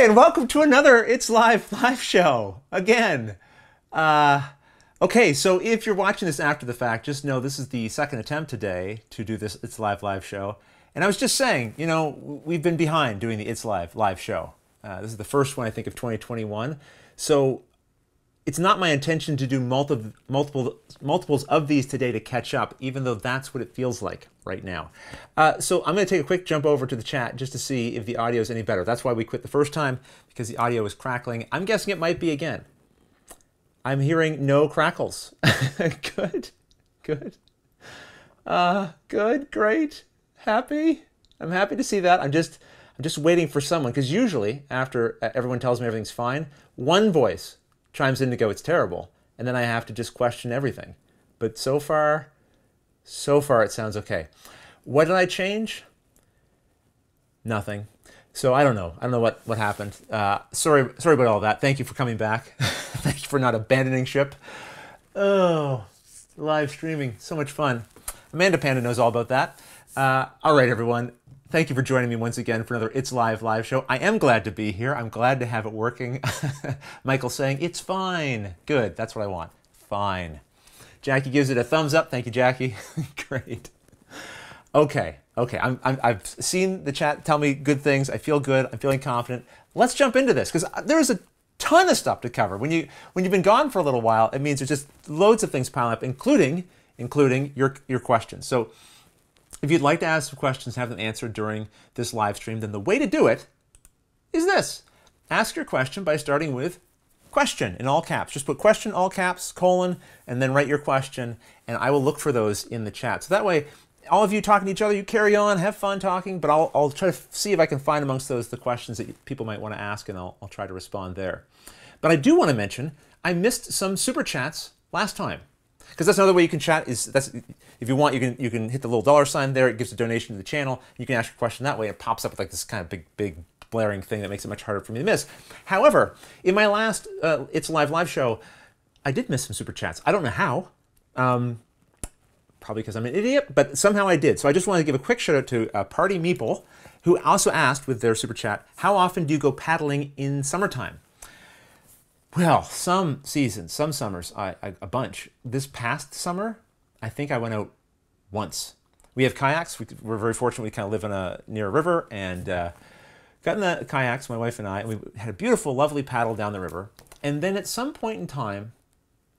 And welcome to another It's Live show again. Okay, so if you're watching this after the fact, just know this is the second attempt today to do this It's Live show. And I was just saying, you know, we've been behind doing the It's Live show. This is the first one, I think, of 2021. So it's not my intention to do multiples of these today to catch up, even though that's what it feels like right now. So I'm going to take a quick jump over to the chat just to see if the audio is any better. That's why we quit the first time, because the audio was crackling. I'm guessing it might be again. I'm hearing no crackles. Good. Good, great, happy. I'm happy to see that. I'm just waiting for someone, because usually after everyone tells me everything's fine, one voice chimes in to go, it's terrible, and then I have to just question everything. But so far it sounds okay. What did I change? Nothing. So I don't know. I don't know what happened. Sorry about all that. Thank you for coming back. Thank you for not abandoning ship. Oh, live streaming, so much fun. Amanda Panda knows all about that. All right, everyone. Thank you for joining me once again for another It's Live show. I am glad to be here. I'm glad to have it working. Michael saying, it's fine. Good, that's what I want. Fine. Jackie gives it a thumbs up. Thank you, Jackie. Great. Okay. I've seen the chat tell me good things. I feel good. I'm feeling confident. Let's jump into this, because there's a ton of stuff to cover. When you've been gone for a little while, it means there's just loads of things piling up, including your questions. So if you'd like to ask some questions, have them answered during this live stream, then the way to do it is this. Ask your question by starting with question in all caps. Just put question, all caps, colon, and then write your question, and I will look for those in the chat. So that way, all of you talking to each other, you carry on, have fun talking, but I'll try to see if I can find amongst those the questions that people might want to ask, and I'll try to respond there. But I do want to mention, I missed some super chats last time. Because that's another way you can chat. If you want, you can hit the little $sign there. It gives a donation to the channel. You can ask your question that way. It pops up with like this kind of big blaring thing that makes it much harder for me to miss. However, in my last It's Live show, I did miss some super chats. I don't know how. Probably because I'm an idiot, but somehow I did. So I just wanted to give a quick shout out to Party Meeple, who also asked with their super chat, how often do you go paddling in summertime? Well, some seasons, some summers, a bunch. This past summer, I think I went out once. We have kayaks. We're very fortunate. We kind of live near a river, and got in the kayaks, my wife and I, and we had a beautiful, lovely paddle down the river. And then at some point in time,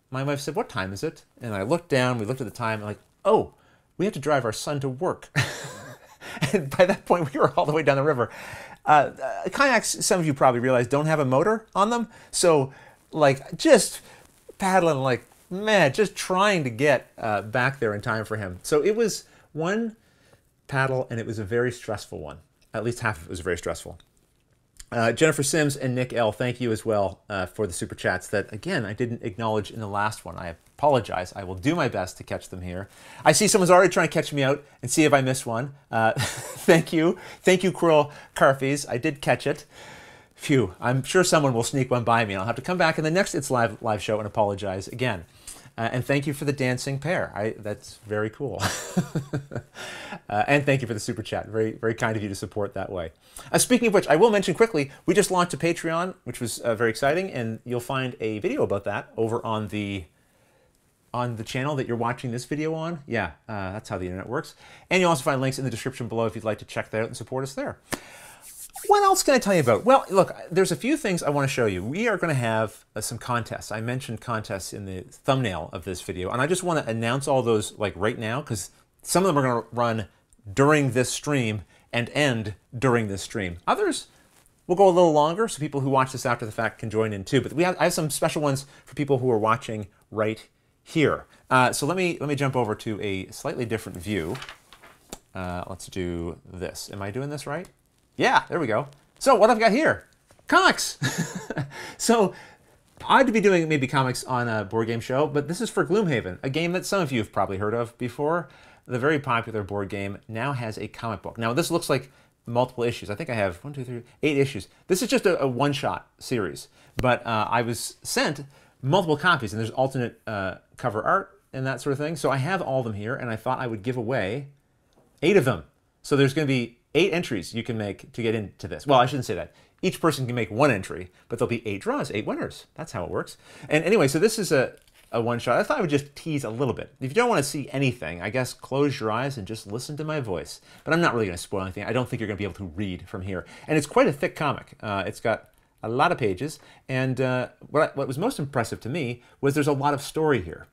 my wife said, what time is it? And I looked down, we looked at the time, and like, oh, we have to drive our son to work. And by that point, we were all the way down the river. Kayaks, some of you probably realize, don't have a motor on them. So, like, just paddling like mad, just trying to get back there in time for him. So it was one paddle, and it was a very stressful one. At least half of it was very stressful. Jennifer Sims and Nick L., thank you as well for the super chats that, again, I didn't acknowledge in the last one. I apologize. I will do my best to catch them here. I see someone's already trying to catch me out and see if I missed one. Thank you. Thank you, Cruel Carfies. I did catch it. Phew. I'm sure someone will sneak one by me. I'll have to come back in the next It's Live show and apologize again. And thank you for the dancing pair. That's very cool. And thank you for the super chat. Very, very kind of you to support that way. Speaking of which, I will mention quickly, we just launched a Patreon, which was very exciting, and you'll find a video about that over on the on the channel that you're watching this video on. Yeah, that's how the internet works. And you'll also find links in the description below if you'd like to check that out and support us there. What else can I tell you about? Well, look, there's a few things I want to show you. We are going to have some contests. I mentioned contests in the thumbnail of this video, and I just want to announce all those like right now, because some of them are going to run during this stream and end during this stream. Others will go a little longer, so people who watch this after the fact can join in too. But I have some special ones for people who are watching right here. So let me jump over to a slightly different view. Let's do this. Am I doing this right? Yeah, there we go. So what I've got here, comics. So I'd be doing maybe comics on a board game show, but this is for Gloomhaven, a game that some of you have probably heard of before. The very popular board game now has a comic book. Now this looks like multiple issues. I think I have 8 issues. This is just a one-shot series, but I was sent multiple copies, and there's alternate cover art and that sort of thing. So I have all of them here, and I thought I would give away 8 of them. So there's going to be 8 entries you can make to get into this. Well, I shouldn't say that. Each person can make 1 entry, but there'll be 8 draws, 8 winners. That's how it works. And anyway, so this is a one-shot. I thought I would just tease a little bit. If you don't want to see anything, I guess close your eyes and just listen to my voice. But I'm not really going to spoil anything. I don't think you're going to be able to read from here. And it's quite a thick comic. It's got a lot of pages. And what was most impressive to me was there's a lot of story here.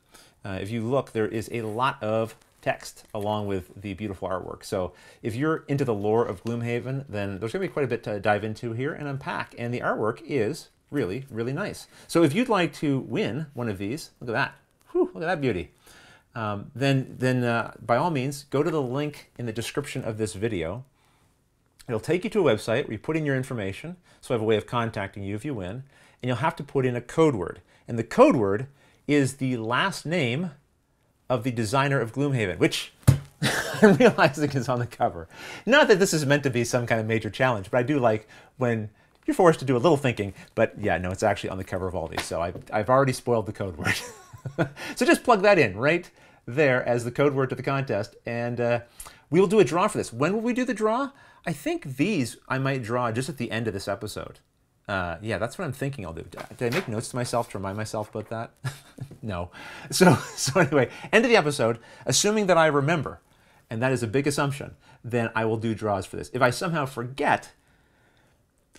If you look, there is a lot of text along with the beautiful artwork. So if you're into the lore of Gloomhaven, then there's going to be quite a bit to dive into here and unpack. And the artwork is really, really nice. So if you'd like to win one of these, look at that. Whew, look at that beauty. Then by all means, go to the link in the description of this video. It'll take you to a website where you put in your information. So I have a way of contacting you if you win. And you'll have to put in a code word. And the code word is the last name of the designer of Gloomhaven, which I'm realizing is on the cover. Not that this is meant to be some kind of major challenge, but I do like when you're forced to do a little thinking. But yeah, no, it's actually on the cover of all these. So I've already spoiled the code word. So just plug that in right there as the code word to the contest. And we will do a draw for this. When will we do the draw? I think these I might draw just at the end of this episode. Yeah, that's what I'm thinking I'll do. Did I make notes to myself to remind myself about that? No. So anyway, end of the episode, assuming that I remember, and that is a big assumption, then I will do draws for this. If I somehow forget,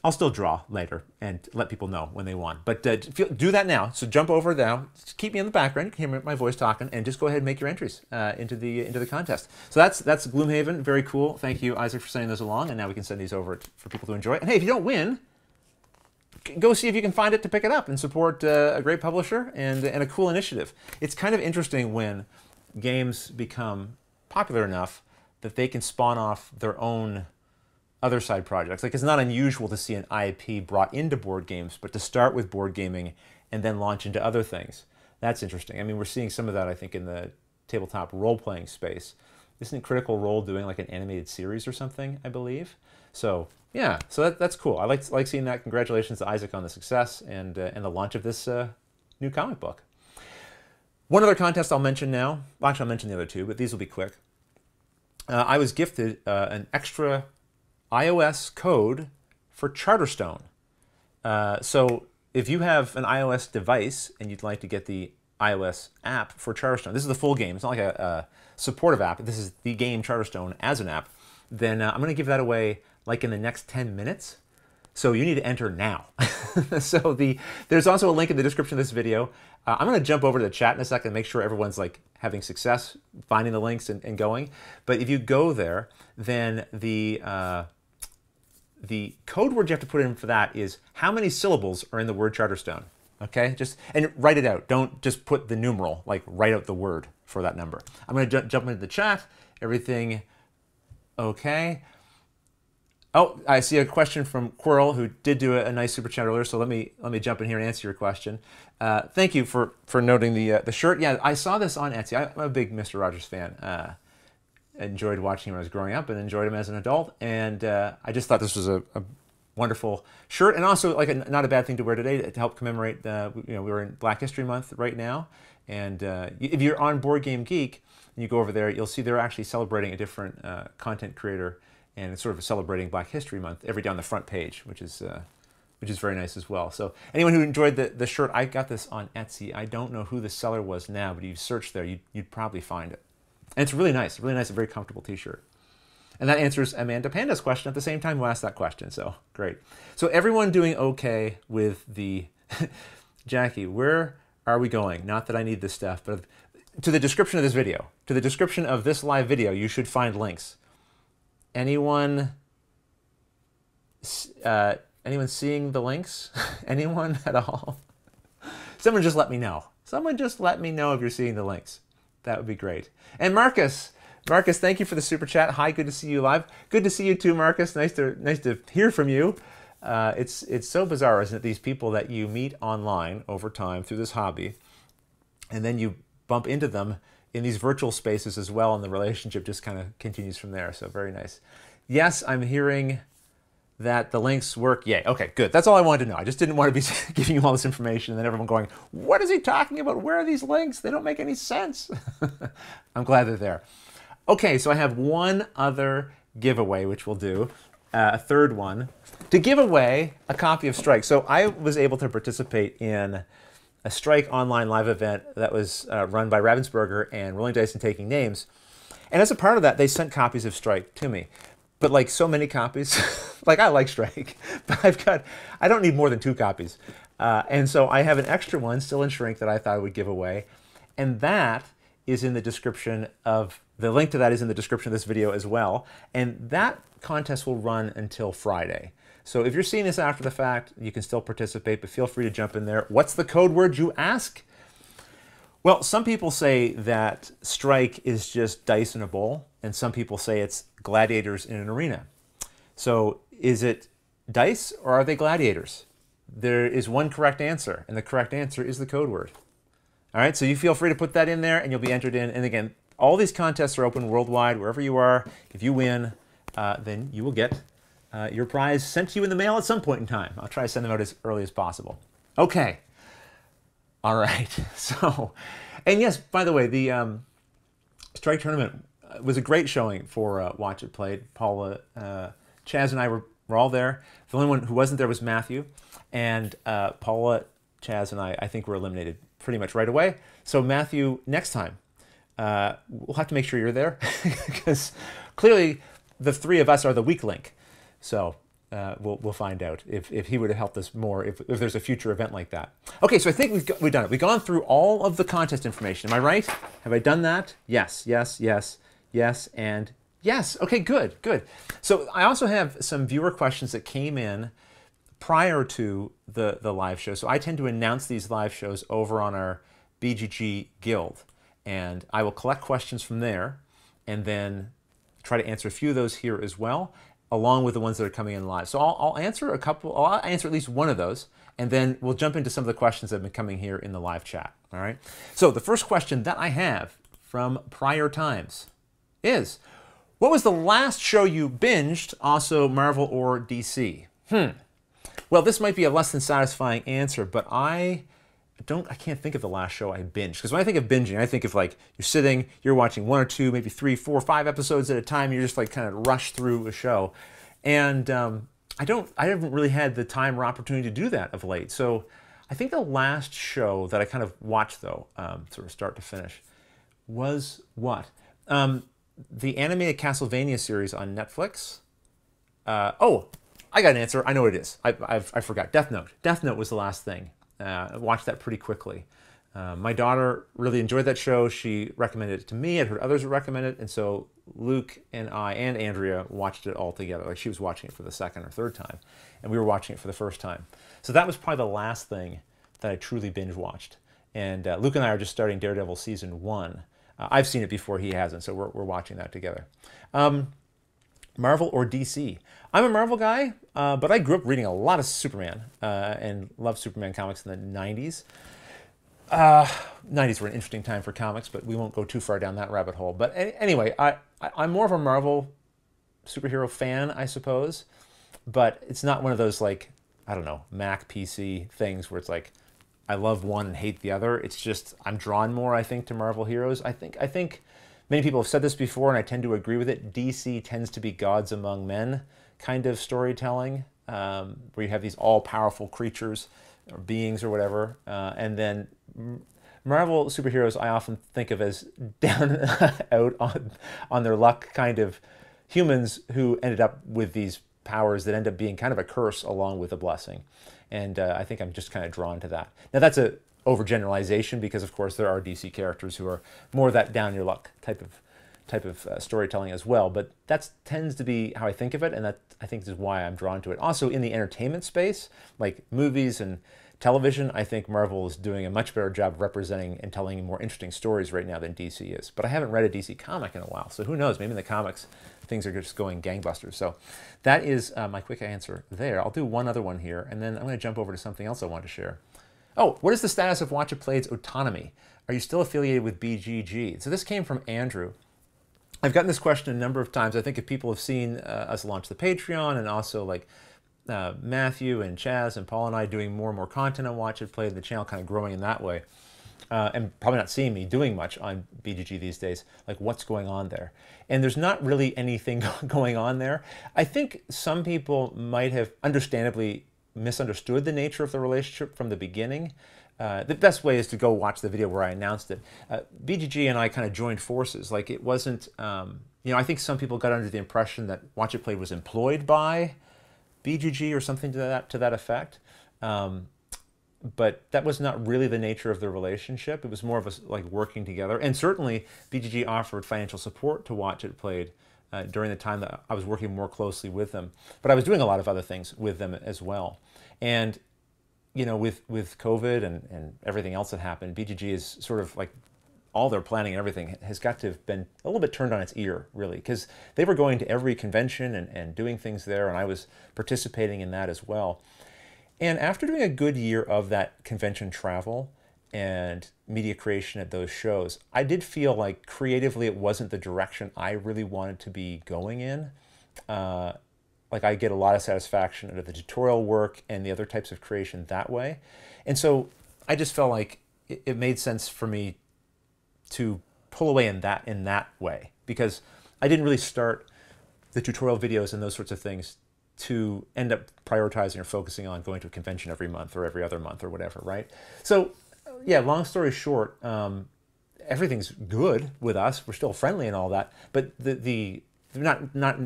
I'll still draw later and let people know when they won. But do that now. So jump over now. Just keep me in the background. You can hear my voice talking, and just go ahead and make your entries into the contest. So that's Gloomhaven. Very cool. Thank you, Isaac, for sending those along. And now we can send these over for people to enjoy. And hey, if you don't win, go see if you can find it to pick it up and support a great publisher and a cool initiative. It's kind of interesting when games become popular enough that they can spawn off their own other side projects. Like, it's not unusual to see an IP brought into board games, but to start with board gaming and then launch into other things. That's interesting. I mean, we're seeing some of that, I think, in the tabletop role-playing space. Isn't Critical Role doing like an animated series or something, I believe? So yeah, so that's cool. I like seeing that. Congratulations to Isaac on the success and the launch of this new comic book. One other contest I'll mention now. Well, actually, I'll mention the other two, but these will be quick. I was gifted an extra iOS code for Charterstone. So if you have an iOS device and you'd like to get the iOS app for Charterstone, this is the full game. It's not like a supportive app. This is the game Charterstone as an app. Then I'm going to give that away like in the next 10 minutes. So you need to enter now. So there's also a link in the description of this video. I'm going to jump over to the chat in a second and make sure everyone's like having success finding the links and going. But if you go there, then the code word you have to put in for that is how many syllables are in the word Charterstone. Okay, and write it out. Don't just put the numeral, like write out the word for that number. I'm going to jump into the chat. Everything okay. Oh, I see a question from Quirrell, who did do a nice super chat earlier. So let me jump in here and answer your question. Thank you for noting the shirt. Yeah, I saw this on Etsy. I'm a big Mr. Rogers fan. Enjoyed watching him when I was growing up, and enjoyed him as an adult. And I just thought this was a wonderful shirt, and also like not a bad thing to wear today to help commemorate. We're in Black History Month right now, and if you're on Board Game Geek and you go over there, you'll see they're actually celebrating a different content creator, and it's sort of celebrating Black History Month every day on the front page, which is which is very nice as well. So anyone who enjoyed the shirt, I got this on Etsy. I don't know who the seller was now, but if you search there, you'd probably find it. And it's really nice, a very comfortable t-shirt. And that answers Amanda Panda's question at the same time who asked that question, so great. So everyone doing okay with the... Jackie, where are we going? Not that I need this stuff, but to the description of this video. To the description of this live video, you should find links. Anyone seeing the links? Anyone at all? Someone just let me know. Someone just let me know if you're seeing the links. That would be great. And Marcus, thank you for the super chat. Hi, good to see you live. Good to see you too, Marcus. Nice to hear from you. It's so bizarre, isn't it? These people that you meet online over time through this hobby, and then you bump into them in these virtual spaces as well, and the relationship just kind of continues from there. So very nice. Yes, I'm hearing that the links work. Yay. Okay, good. That's all I wanted to know. I just didn't want to be giving you all this information and then everyone going, what is he talking about? Where are these links? They don't make any sense. I'm glad they're there. Okay, so I have one other giveaway, which we'll do, a third one, to give away a copy of Strike. So I was able to participate in a Strike online live event that was run by Ravensburger and Rolling Dice and Taking Names. And as a part of that, they sent copies of Strike to me. But like so many copies, like I like Strike, but I don't need more than 2 copies. And so I have an extra one still in shrink that I thought I would give away. And that is in the description of, the link to that is in the description of this video as well. And that contest will run until Friday. So if you're seeing this after the fact, you can still participate, but feel free to jump in there. What's the code word, you ask? Well, some people say that Strike is just dice in a bowl, and some people say it's gladiators in an arena. So is it dice or are they gladiators? There is one correct answer, and the correct answer is the code word. All right, so you feel free to put that in there and you'll be entered in. And again, all these contests are open worldwide, wherever you are. If you win, then you will get your prize sent to you in the mail at some point in time. I'll try to send them out as early as possible. Okay. All right. So, and yes, by the way, the Strike tournament was a great showing for Watch It Played. Paula, Chaz, and I were all there. The only one who wasn't there was Matthew. And Paula, Chaz, and I think were eliminated pretty much right away. So Matthew, next time, we'll have to make sure you're there because clearly the 3 of us are the weak link. So we'll find out if he would have helped us more if there's a future event like that. Okay, so I think we've done it. We've gone through all of the contest information. Am I right? Have I done that? Yes, yes, yes, yes, and yes. Okay, good. So I also have some viewer questions that came in prior to the live show. So I tend to announce these live shows over on our BGG Guild. And I will collect questions from there and then try to answer a few of those here as well, along with the ones that are coming in live. So I'll answer a couple, I'll answer at least one of those, and then we'll jump into some of the questions that have been coming here in the live chat, all right? So the first question that I have from prior times is, what was the last show you binged, also Marvel or DC? Well, this might be a less than satisfying answer, but I can't think of the last show I binged. Because when I think of binging, I think of like you're sitting, you're watching 1 or 2, maybe 3, 4, 5 episodes at a time. You're just like kind of rush through a show. And I haven't really had the time or opportunity to do that of late. So I think the last show that I kind of watched though, sort of start to finish, was what? The animated Castlevania series on Netflix. Oh, I got an answer. I know what it is. I forgot. Death Note. Death Note was the last thing. I watched that pretty quickly. My daughter really enjoyed that show. She recommended it to me. I'd heard others recommend it. And so Luke and I and Andrea watched it all together. Like she was watching it for the 2nd or 3rd time. And we were watching it for the first time. So that was probably the last thing that I truly binge watched. And Luke and I are just starting Daredevil Season 1. I've seen it before he hasn't, so we're watching that together. Marvel or DC? I'm a Marvel guy, but I grew up reading a lot of Superman and loved Superman comics in the 90s. 90s were an interesting time for comics, but we won't go too far down that rabbit hole. But anyway, I'm more of a Marvel superhero fan, I suppose. But it's not one of those, like, I don't know, Mac PC things where it's like, I love one and hate the other. It's just, I'm drawn more, I think, to Marvel heroes. I think many people have said this before, and I tend to agree with it. DC tends to be gods among men kind of storytelling. where you have these all-powerful creatures or beings or whatever, and then Marvel superheroes I often think of as down out on their luck kind of humans who ended up with these powers that end up being kind of a curse along with a blessing. And I think I'm just kind of drawn to that. Now that's a overgeneralization because of course there are DC characters who are more that down your luck type of storytelling as well. But that tends to be how I think of it, and that I think is why I'm drawn to it. Also in the entertainment space, like movies and television, I think Marvel is doing a much better job of representing and telling more interesting stories right now than DC is. But I haven't read a DC comic in a while, so who knows? Maybe in the comics things are just going gangbusters. So that is my quick answer there. I'll do one other one here, and then I'm going to jump over to something else I want to share. Oh, what is the status of Watch It Played's autonomy? Are you still affiliated with BGG? So this came from Andrew. I've gotten this question a number of times. I think if people have seen us launch the Patreon, and also like Matthew and Chaz and Paul and I doing more and more content on Watch It Played, the channel kind of growing in that way, and probably not seeing me doing much on BGG these days, like what's going on there. And there's not really anything going on there. I think some people might have understandably misunderstood the nature of the relationship from the beginning. The best way is to go watch the video where I announced it. BGG and I kind of joined forces. Like it wasn't, you know, I think some people got under the impression that Watch It Played was employed by BGG or something to that effect. But that was not really the nature of the relationship. It was more of us like working together. And certainly BGG offered financial support to Watch It Played during the time that I was working more closely with them. But I was doing a lot of other things with them as well. And you know, with COVID and everything else that happened, BGG is sort of like all their planning and everything has got to have been a little bit turned on its ear, really, because they were going to every convention and doing things there, and I was participating in that as well. And after doing a good year of that convention travel and media creation at those shows, I did feel like creatively it wasn't the direction I really wanted to be going in. Like I get a lot of satisfaction out of the tutorial work and the other types of creation that way. And so I just felt like it made sense for me to pull away in that way, because I didn't really start the tutorial videos and those sorts of things to end up prioritizing or focusing on going to a convention every month or every other month or whatever, right? So yeah, long story short, everything's good with us. We're still friendly and all that, but they're not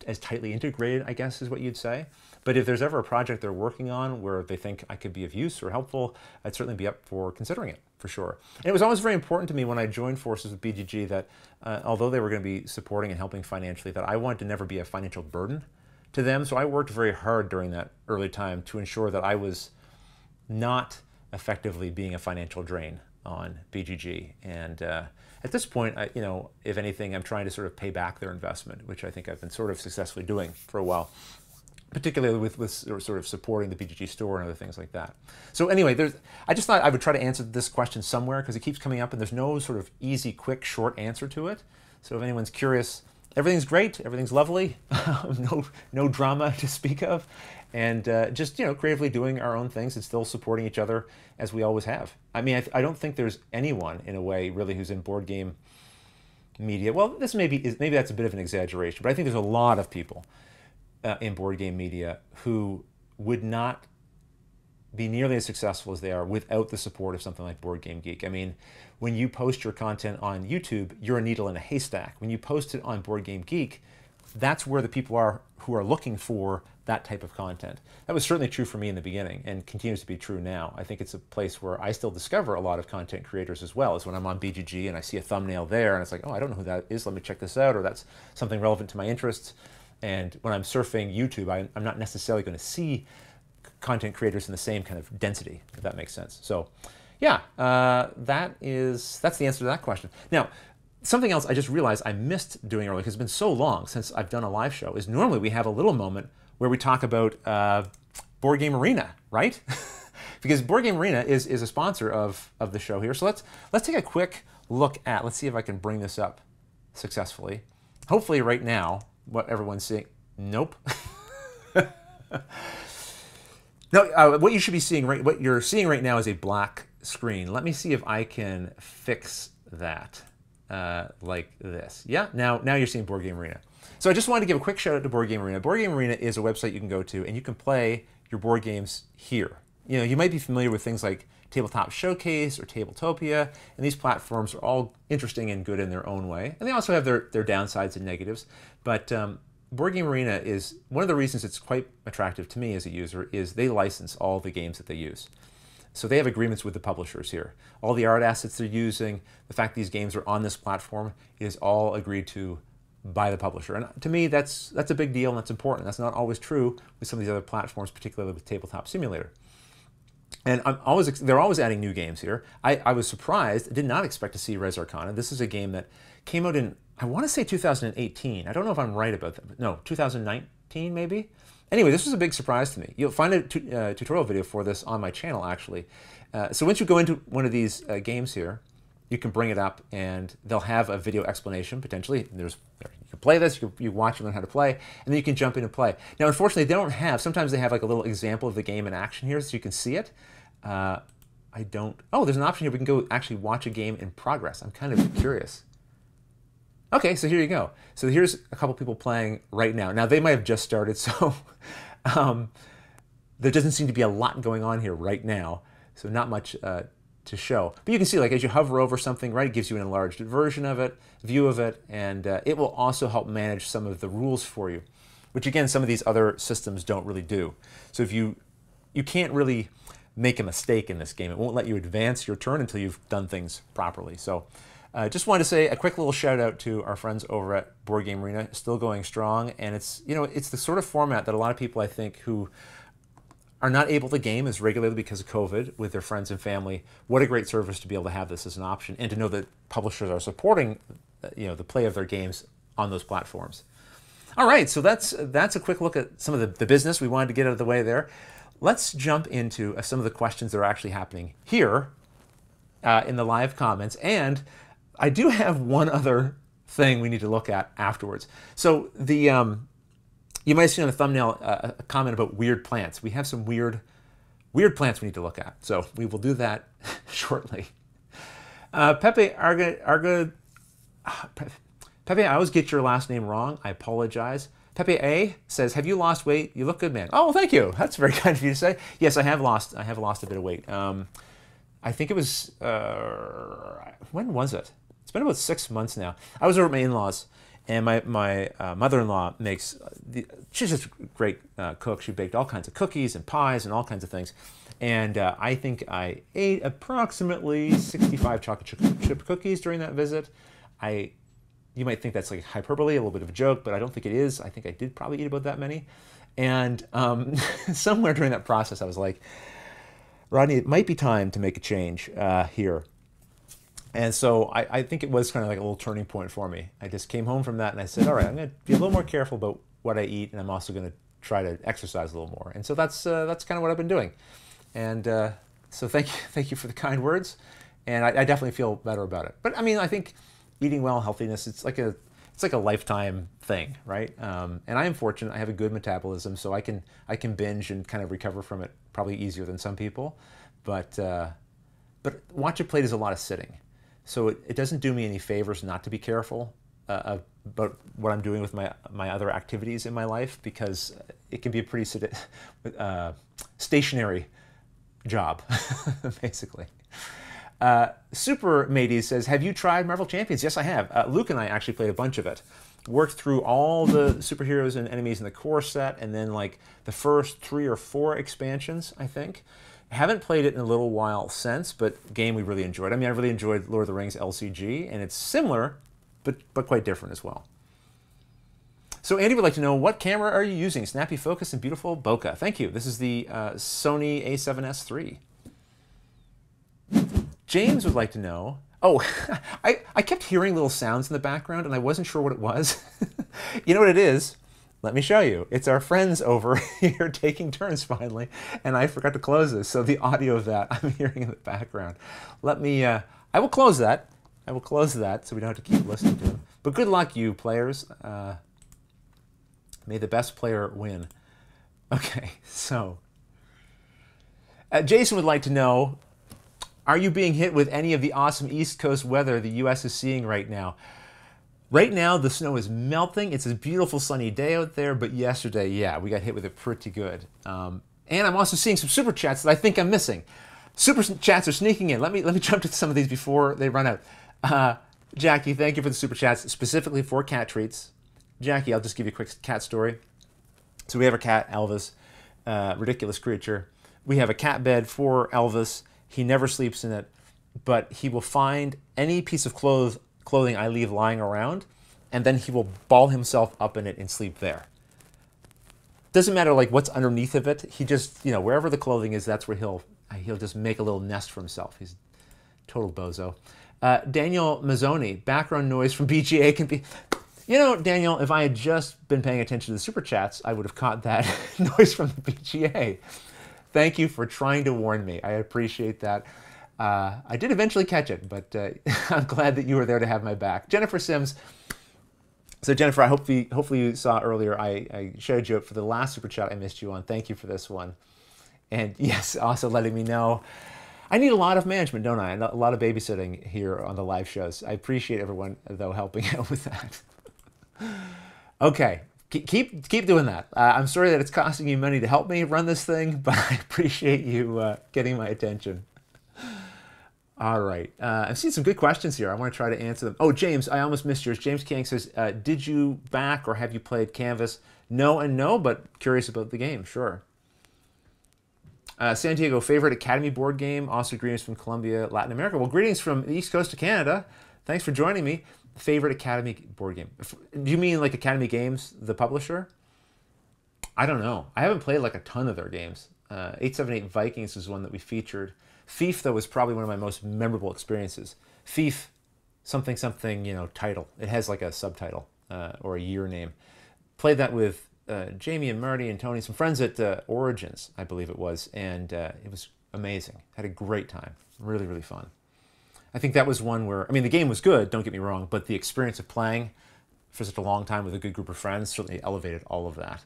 as tightly integrated, I guess is what you'd say. But if there's ever a project they're working on where they think I could be of use or helpful, I'd certainly be up for considering it, for sure. And it was always very important to me when I joined forces with BGG that although they were going to be supporting and helping financially, that I wanted to never be a financial burden to them. So I worked very hard during that early time to ensure that I was not effectively being a financial drain on BGG. And at this point, you know, if anything, I'm trying to sort of pay back their investment, which I think I've been sort of successfully doing for a while, particularly with sort of supporting the BGG store and other things like that. So anyway, I just thought I would try to answer this question somewhere because it keeps coming up and there's no sort of easy, quick, short answer to it. So if anyone's curious, everything's great, everything's lovely, no drama to speak of, and just, you know, creatively doing our own things and still supporting each other as we always have. I mean, I don't think there's anyone in a way really who's in board game media. Well, this maybe that's a bit of an exaggeration, but I think there's a lot of people in board game media who would not be nearly as successful as they are without the support of something like Board Game Geek. I mean, when you post your content on YouTube, you're a needle in a haystack. When you post it on Board Game Geek, that's where the people are who are looking for that type of content. That was certainly true for me in the beginning and continues to be true now. I think it's a place where I still discover a lot of content creators as well, as when I'm on BGG and I see a thumbnail there and it's like, oh, I don't know who that is, let me check this out, or that's something relevant to my interests. And when I'm surfing YouTube, I'm not necessarily going to see content creators in the same kind of density, if that makes sense. So yeah, that's the answer to that question. Now, something else I just realized I missed doing earlier, because it's been so long since I've done a live show, is normally we have a little moment where we talk about Board Game Arena, right? Because Board Game Arena is a sponsor of the show here. So let's take a quick look at, let's see if I can bring this up successfully. Hopefully right now, what everyone's seeing, nope. No, what you should be seeing, what you're seeing right now is a black screen. Let me see if I can fix that like this. Yeah, now you're seeing Board Game Arena. So I just wanted to give a quick shout out to Board Game Arena. Board Game Arena is a website you can go to, and you can play your board games here. You know, you might be familiar with things like Tabletop Showcase or Tabletopia, and these platforms are all interesting and good in their own way. And they also have their downsides and negatives. But Board Game Arena is one of the reasons it's quite attractive to me as a user is they license all the games that they use. So they have agreements with the publishers here. All the art assets they're using, the fact these games are on this platform is all agreed to by the publisher. And to me, that's a big deal and that's important. That's not always true with some of these other platforms, particularly with Tabletop Simulator. And they're always adding new games here. I was surprised. I did not expect to see Res Arcana. This is a game that came out in, I want to say 2018. I don't know if I'm right about that. But no, 2019 maybe? Anyway, this was a big surprise to me. You'll find a tutorial video for this on my channel, actually. So once you go into one of these games here, you can bring it up and they'll have a video explanation, potentially. You can play this, you watch and learn how to play, and then you can jump in and play. Now, unfortunately, they don't have, sometimes they have like a little example of the game in action here so you can see it. Oh, there's an option here. We can go actually watch a game in progress. I'm kind of curious. Okay, so here you go. So here's a couple people playing right now. Now, they might have just started, so there doesn't seem to be a lot going on here right now, so not much to show. But you can see, like, as you hover over something, right, it gives you an enlarged version of it, view of it, and it will also help manage some of the rules for you, which, again, some of these other systems don't really do. So if you can't really make a mistake in this game. It won't let you advance your turn until you've done things properly. So just wanted to say a quick little shout out to our friends over at Board Game Arena, still going strong. And it's, you know, it's the sort of format that a lot of people, I think, who are not able to game as regularly because of COVID with their friends and family, what a great service to be able to have this as an option and to know that publishers are supporting, you know, the play of their games on those platforms. All right, so that's a quick look at some of the business we wanted to get out of the way there. Let's jump into some of the questions that are actually happening here in the live comments. And I do have one other thing we need to look at afterwards. So you might have seen on the thumbnail a comment about weird plants. We have some weird plants we need to look at. So we will do that shortly. Pepe, I always get your last name wrong. I apologize. Pepe A says, "Have you lost weight? You look good, man." Oh, thank you. That's very kind of you to say. Yes, I have lost a bit of weight. I think it was when was it? It's been about 6 months now. I was over at my in-laws, and my mother-in-law makes she's just a great cook. She baked all kinds of cookies and pies and all kinds of things. And I think I ate approximately 65 chocolate chip cookies during that visit. You might think that's like hyperbole, a little bit of a joke, but I don't think it is. I think I did probably eat about that many. And somewhere during that process, I was like, Rodney, it might be time to make a change here. And so I think it was kind of like a little turning point for me. I just came home from that and I said, all right, I'm going to be a little more careful about what I eat, and I'm also going to try to exercise a little more. And so that's kind of what I've been doing. And so thank you for the kind words. And I definitely feel better about it. But I mean, I think eating well, healthiness, it's like a lifetime thing, right? And I am fortunate. I have a good metabolism, so I can binge and kind of recover from it probably easier than some people. But watch a plate is a lot of sitting, so it doesn't do me any favors not to be careful about what I'm doing with my other activities in my life, because it can be a pretty stationary job, basically. Super Matey says, "Have you tried Marvel Champions?" Yes, I have. Luke and I actually played a bunch of it. Worked through all the superheroes and enemies in the core set, and then like the first 3 or 4 expansions, I think. Haven't played it in a little while since, but game we really enjoyed. I mean, I really enjoyed Lord of the Rings LCG, and it's similar, but quite different as well. So Andy would like to know, what camera are you using? Snappy focus and beautiful bokeh. Thank you. This is the Sony a7S III. James would like to know, I kept hearing little sounds in the background and I wasn't sure what it was. You know what it is? Let me show you. It's our friends over here taking turns finally, and I forgot to close this, so the audio of that I'm hearing in the background. Let me, I will close that. I will close that so we don't have to keep listening to them. But good luck, you players. May the best player win. Okay, so Jason would like to know, are you being hit with any of the awesome East Coast weather the U.S. is seeing right now? Right now, the snow is melting. It's a beautiful sunny day out there, but yesterday, yeah, we got hit with it pretty good. And I'm also seeing some super chats that I think I'm missing. Super chats are sneaking in. Let me jump to some of these before they run out. Jackie, thank you for the super chats, specifically for cat treats. Jackie, I'll just give you a quick cat story. So we have a cat, Elvis, ridiculous creature. We have a cat bed for Elvis. He never sleeps in it, but he will find any piece of clothing I leave lying around, and then he will ball himself up in it and sleep there. Doesn't matter like what's underneath of it. He just, wherever the clothing is, that's where he'll just make a little nest for himself. He's a total bozo. Daniel Mazzoni, background noise from BGA can be... Daniel, if I had just been paying attention to the super chats, I would have caught that noise from the BGA. Thank you for trying to warn me. I appreciate that. I did eventually catch it, but I'm glad that you were there to have my back. Jennifer Sims. So Jennifer, hopefully you saw earlier, I showed you up for the last super chat I missed you on. Thank you for this one. And yes, also letting me know. I need a lot of management, don't I? A lot of babysitting here on the live shows. I appreciate everyone, though, helping out with that. Okay, keep doing that. I'm sorry that it's costing you money to help me run this thing, but I appreciate you getting my attention. All right, I've seen some good questions here. I want to try to answer them. Oh, James, I almost missed yours. James King says, did you back or have you played Canvas? No and no, but curious about the game, sure. Santiago, favorite Academy board game? Also greetings from Colombia, Latin America. Well, greetings from the East Coast of Canada. Thanks for joining me. Favorite Academy board game? Do you mean like Academy Games, the publisher? I don't know. I haven't played like a ton of their games. 878 Vikings is one that we featured. Thief, though, was probably one of my most memorable experiences. Thief, something, title. It has like a subtitle or a year name. Played that with Jamie and Marty and Tony, some friends at Origins, I believe it was, and it was amazing. Had a great time. Really, really fun. I think that was one where, the game was good, don't get me wrong, but the experience of playing for such a long time with a good group of friends certainly elevated all of that.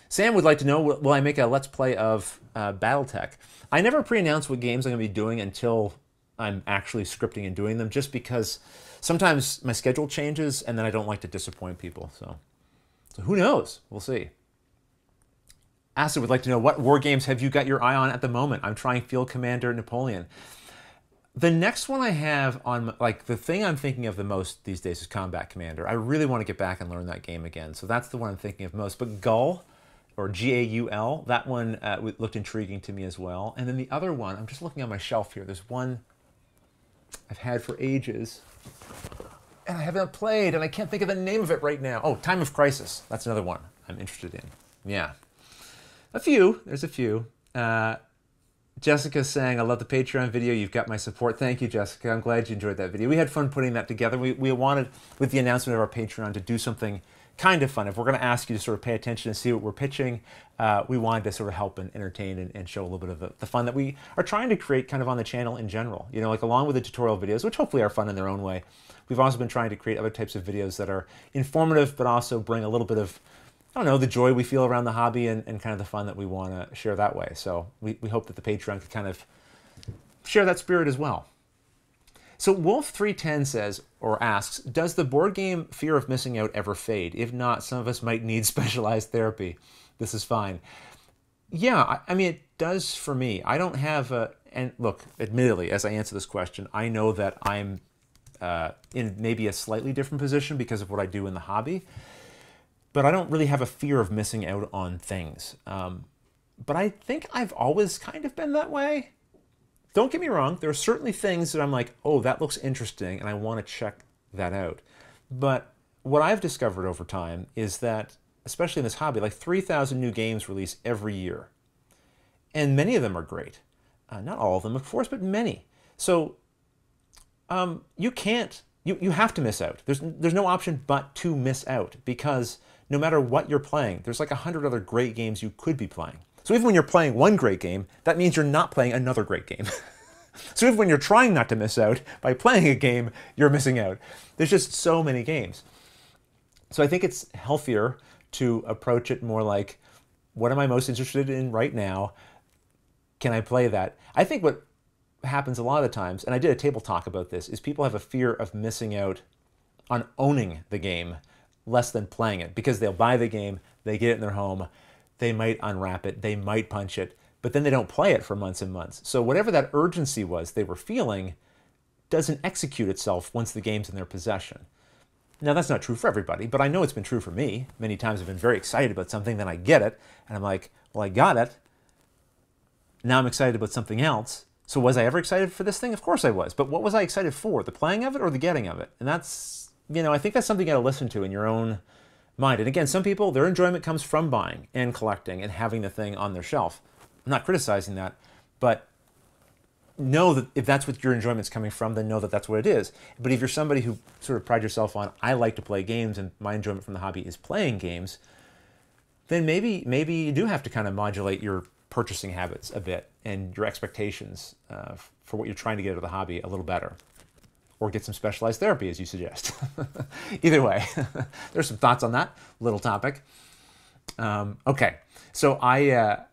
Sam would like to know, will I make a Let's Play of Battletech? I never pre-announce what games I'm going to be doing until I'm actually scripting and doing them, just because sometimes my schedule changes and then I don't like to disappoint people. So who knows? We'll see. Acid would like to know, what war games have you got your eye on at the moment? I'm trying Field Commander Napoleon. The next one I have on, the thing I'm thinking of the most these days is Combat Commander. I really want to get back and learn that game again. So that's the one I'm thinking of most. But Gull, or G-A-U-L, that one looked intriguing to me as well. And then the other one, I'm just looking on my shelf here. There's one I've had for ages, and I haven't played, and I can't think of the name of it right now. Oh, Time of Crisis. That's another one I'm interested in. Yeah. There's a few. Jessica's saying, I love the Patreon video. You've got my support. Thank you, Jessica. I'm glad you enjoyed that video. We had fun putting that together. We wanted, with the announcement of our Patreon, to do something kind of fun. If we're going to ask you to sort of pay attention and see what we're pitching, we wanted to sort of help and entertain and show a little bit of the fun that we are trying to create kind of on the channel in general. Along with the tutorial videos, which hopefully are fun in their own way, we've also been trying to create other types of videos that are informative, but also bring a little bit of, the joy we feel around the hobby and kind of the fun that we want to share that way. So we hope that the Patreon could kind of share that spirit as well. So Wolf310 says, or asks, does the board game fear of missing out ever fade? If not, some of us might need specialized therapy. This is fine. Yeah, it does for me. I don't have and look, admittedly, as I answer this question, I know that I'm in maybe a slightly different position because of what I do in the hobby. But I don't really have a fear of missing out on things. But I think I've always kind of been that way. Don't get me wrong, there are certainly things that I'm like, oh, that looks interesting, and I want to check that out. But what I've discovered over time is that, especially in this hobby, 3,000 new games release every year. And many of them are great. Not all of them, of course, but many. So you have to miss out. There's no option but to miss out, because no matter what you're playing, there's 100 other great games you could be playing. So even when you're playing one great game, that means you're not playing another great game. So even when you're trying not to miss out by playing a game, you're missing out. There's just so many games. So I think it's healthier to approach it more like, what am I most interested in right now? Can I play that? I think what happens a lot of the times, and I did a table talk about this, is people have a fear of missing out on owning the game less than playing it, because they'll buy the game, they get it in their home, they might unwrap it, they might punch it, but then they don't play it for months and months. So whatever that urgency was they were feeling doesn't execute itself once the game's in their possession. Now, that's not true for everybody, but I know it's been true for me. Many times I've been very excited about something, then I get it, and I'm like, well, I got it. Now I'm excited about something else. So was I ever excited for this thing? Of course I was. But what was I excited for? The playing of it or the getting of it? And that's, you know, I think that's something you got to listen to in your own mind. And again, some people, their enjoyment comes from buying and collecting and having the thing on their shelf. I'm not criticizing that, but know that if that's what your enjoyment's coming from, then know that that's what it is. But if you're somebody who sort of prides yourself on, I like to play games and my enjoyment from the hobby is playing games, then maybe you do have to kind of modulate your purchasing habits a bit and your expectations for what you're trying to get out of the hobby a little better. Or get some specialized therapy, as you suggest. Either way, there's some thoughts on that little topic. Okay, so I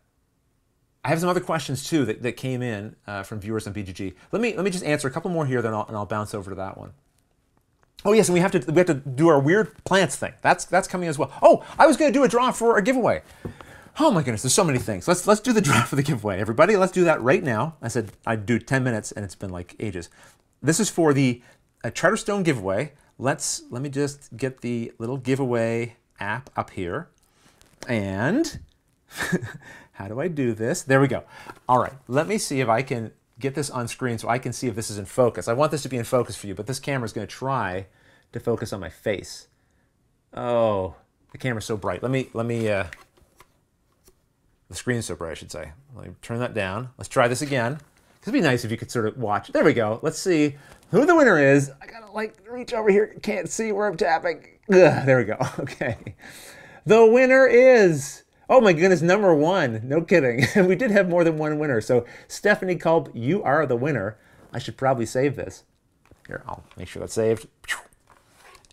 have some other questions too that came in from viewers on BGG. Let me just answer a couple more here, then I'll bounce over to that one. Oh yes, and we have to do our weird plants thing. That's coming as well. Oh, I was going to do a draw for a giveaway. Oh my goodness, there's so many things. Let's do the draw for the giveaway, everybody. Let's do that right now. I said I'd do 10 minutes, and it's been like ages. This is for the Charterstone giveaway. Let me just get the little giveaway app up here, and how do I do this? There we go. All right, let me see if I can get this on screen so I can see if this is in focus. I want this to be in focus for you, but this camera is going to try to focus on my face. Oh, the camera's so bright. The screen's so bright, I should say. Let me turn that down. Let's try this again. It'd be nice if you could sort of watch. There we go. Let's see who the winner is. I gotta like reach over here. Can't see where I'm tapping. Ugh, there we go. Okay. The winner is, oh my goodness, number one. No kidding. We did have more than one winner. So Stephanie Culp, you are the winner. I should probably save this. Here, I'll make sure that's saved.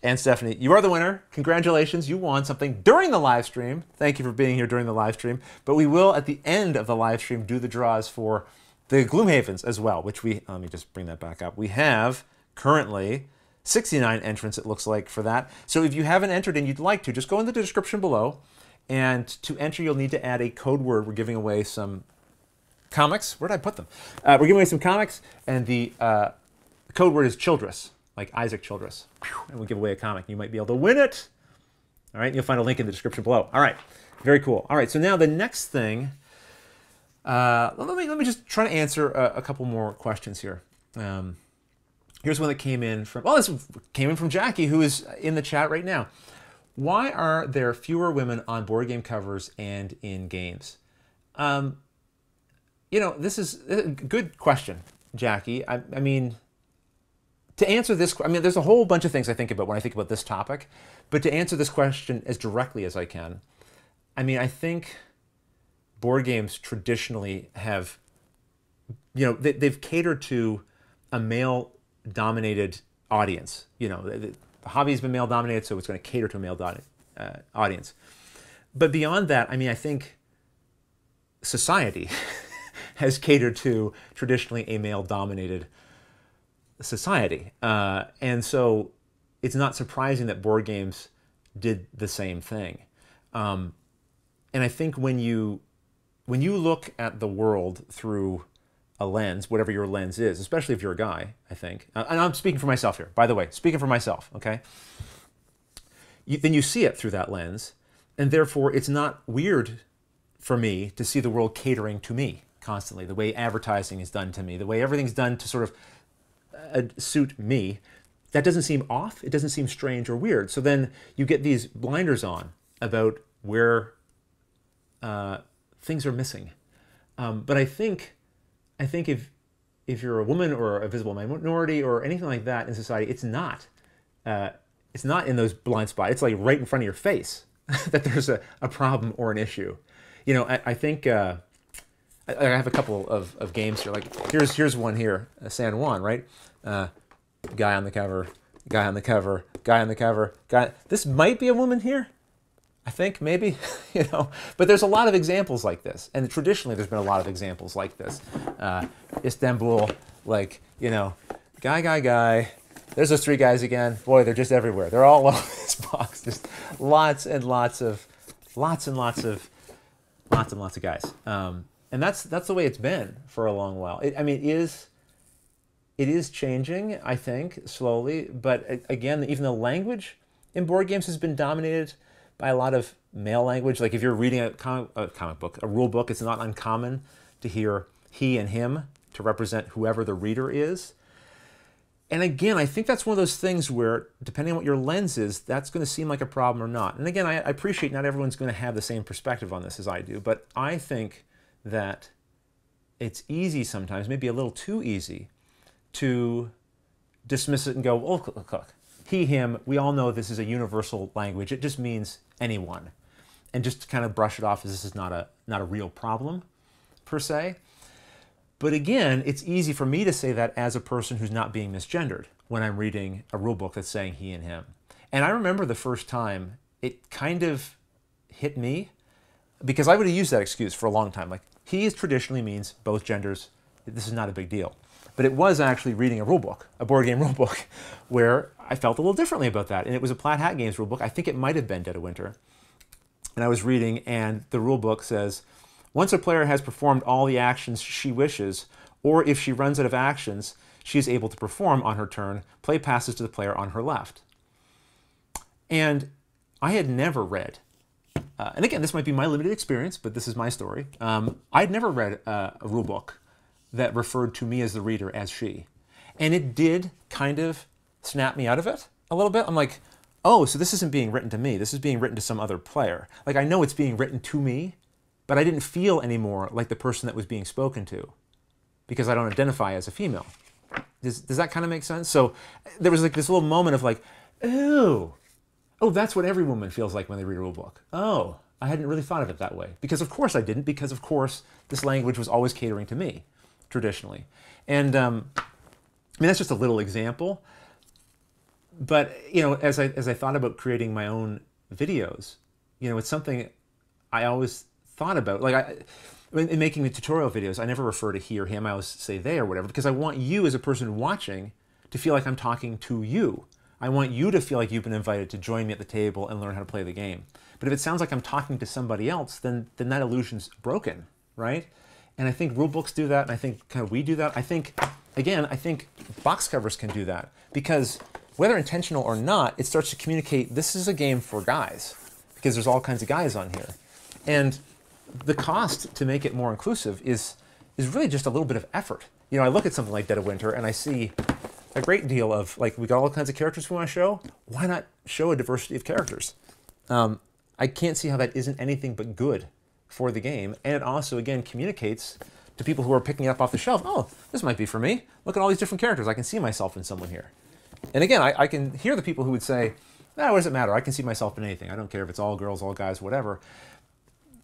And Stephanie, you are the winner. Congratulations, you won something during the live stream. Thank you for being here during the live stream. But we will, at the end of the live stream, do the draws for the Gloomhavens as well, which let me just bring that back up. We have currently 69 entrants, it looks like, for that. So if you haven't entered and you'd like to, just go in the description below. And to enter, you'll need to add a code word. We're giving away some comics. Where did I put them? We're giving away some comics, and the code word is Childress, like Isaac Childress. And we'll give away a comic. You might be able to win it. All right, you'll find a link in the description below. All right, very cool. All right, so now the next thing, let me just try to answer a couple more questions here. Here's one that came in from, well, this came in from Jackie, who is in the chat right now. Why are there fewer women on board game covers and in games? You know, this is a good question, Jackie. I mean, to answer this, I mean, there's a whole bunch of things I think about when I think about this topic, but to answer this question as directly as I can, I mean, I think board games traditionally have, you know, they've catered to a male-dominated audience. You know, the hobby has been male-dominated, so it's going to cater to a male audience. But beyond that, I mean, I think society has catered to traditionally a male-dominated society. And so it's not surprising that board games did the same thing. And I think when you look at the world through a lens, whatever your lens is, especially if you're a guy, I think, and I'm speaking for myself here, by the way, speaking for myself, okay? Then you see it through that lens, and therefore it's not weird for me to see the world catering to me constantly, the way advertising is done to me, the way everything's done to sort of suit me. That doesn't seem off, it doesn't seem strange or weird. So then you get these blinders on about where things are missing. But I think if you're a woman or a visible minority or anything like that in society, it's not in those blind spots. It's like right in front of your face that there's a problem or an issue. You know, I think I have a couple of games here. Like here's one here, San Juan, right? Guy on the cover, guy on the cover, guy on the cover, guy. This might be a woman here. I think maybe, you know, but there's a lot of examples like this. And traditionally there's been a lot of examples like this. Istanbul, like, you know, guy, There's those three guys again. Boy, they're just everywhere. They're all over this box. Just lots and lots of guys. And that's the way it's been for a long while. I mean, it is changing, I think, slowly. But again, even the language in board games has been dominated by a lot of male language. Like if you're reading a comic book, a rule book, it's not uncommon to hear he and him to represent whoever the reader is. And again, I think that's one of those things where, depending on what your lens is, that's going to seem like a problem or not. And again, I appreciate not everyone's going to have the same perspective on this as I do, but I think that it's easy sometimes, maybe a little too easy, to dismiss it and go, oh, look, he, him, we all know this is a universal language. It just means anyone. And just kind of brush it off as this is not a real problem, per se. But again, it's easy for me to say that as a person who's not being misgendered when I'm reading a rule book that's saying he and him. And I remember the first time it kind of hit me, because I would have used that excuse for a long time. Like, he traditionally means both genders. This is not a big deal. But it was actually reading a rule book, a board game rule book, where I felt a little differently about that. And it was a Plaid Hat Games rule book. I think it might have been Dead of Winter. And I was reading, and the rule book says, once a player has performed all the actions she wishes, or if she runs out of actions she is able to perform on her turn, play passes to the player on her left. And I had never read, and again, this might be my limited experience, but this is my story. I'd never read a rule book that referred to me as the reader as she. And it did kind of snap me out of it a little bit. I'm like, oh, so this isn't being written to me. This is being written to some other player. Like, I know it's being written to me, but I didn't feel anymore like the person that was being spoken to because I don't identify as a female. Does that kind of make sense? So there was like this little moment of like, oh, that's what every woman feels like when they read a rule book. Oh, I hadn't really thought of it that way. Because of course I didn't, because of course this language was always catering to me, traditionally. And I mean, that's just a little example. But, you know, as I thought about creating my own videos, you know, it's something I always thought about. Like, in making the tutorial videos, I never refer to he or him. I always say they or whatever, because I want you as a person watching to feel like I'm talking to you. I want you to feel like you've been invited to join me at the table and learn how to play the game. But if it sounds like I'm talking to somebody else, then that illusion's broken, right? And I think rule books do that, and I think kind of we do that. I think, again, I think box covers can do that, because whether intentional or not, it starts to communicate this is a game for guys, because there's all kinds of guys on here. And the cost to make it more inclusive is really just a little bit of effort. You know, I look at something like Dead of Winter and I see a great deal of, like, we got all kinds of characters we want to show. Why not show a diversity of characters? I can't see how that isn't anything but good for the game. And it also, again, communicates to people who are picking it up off the shelf, oh, this might be for me. Look at all these different characters. I can see myself in someone here. And again, I can hear the people who would say, what does it matter? I can see myself in anything. I don't care if it's all girls, all guys, whatever.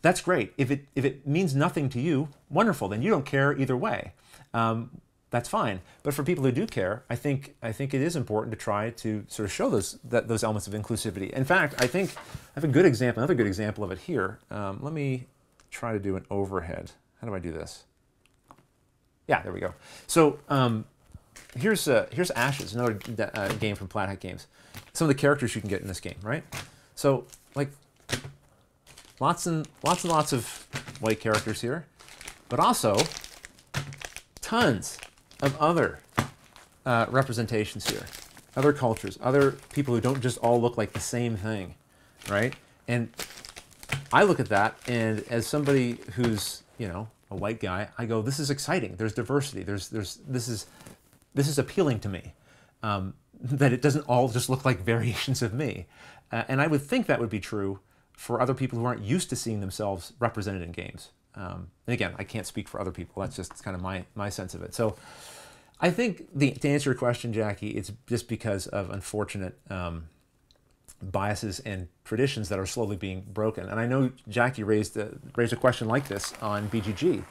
That's great. If it means nothing to you, wonderful. Then you don't care either way. That's fine. But for people who do care, I think it is important to try to sort of show those elements of inclusivity. In fact, I think I have another good example of it here. Let me try to do an overhead. How do I do this? Yeah, there we go. So here's Ashes, another game from Plaid Hat Games. Some of the characters you can get in this game, right? So, like, lots and lots of white characters here, but also tons of other representations here, other cultures, other people who don't just all look like the same thing, right? And I look at that, and as somebody who's, you know, a white guy, I go, this is exciting. There's diversity. This is appealing to me. That it doesn't all just look like variations of me. And I would think that would be true for other people who aren't used to seeing themselves represented in games. And again, I can't speak for other people. That's just kind of my sense of it. So I think to answer your question, Jackie, it's just because of unfortunate biases and traditions that are slowly being broken. And I know Jackie raised a question like this on BGG.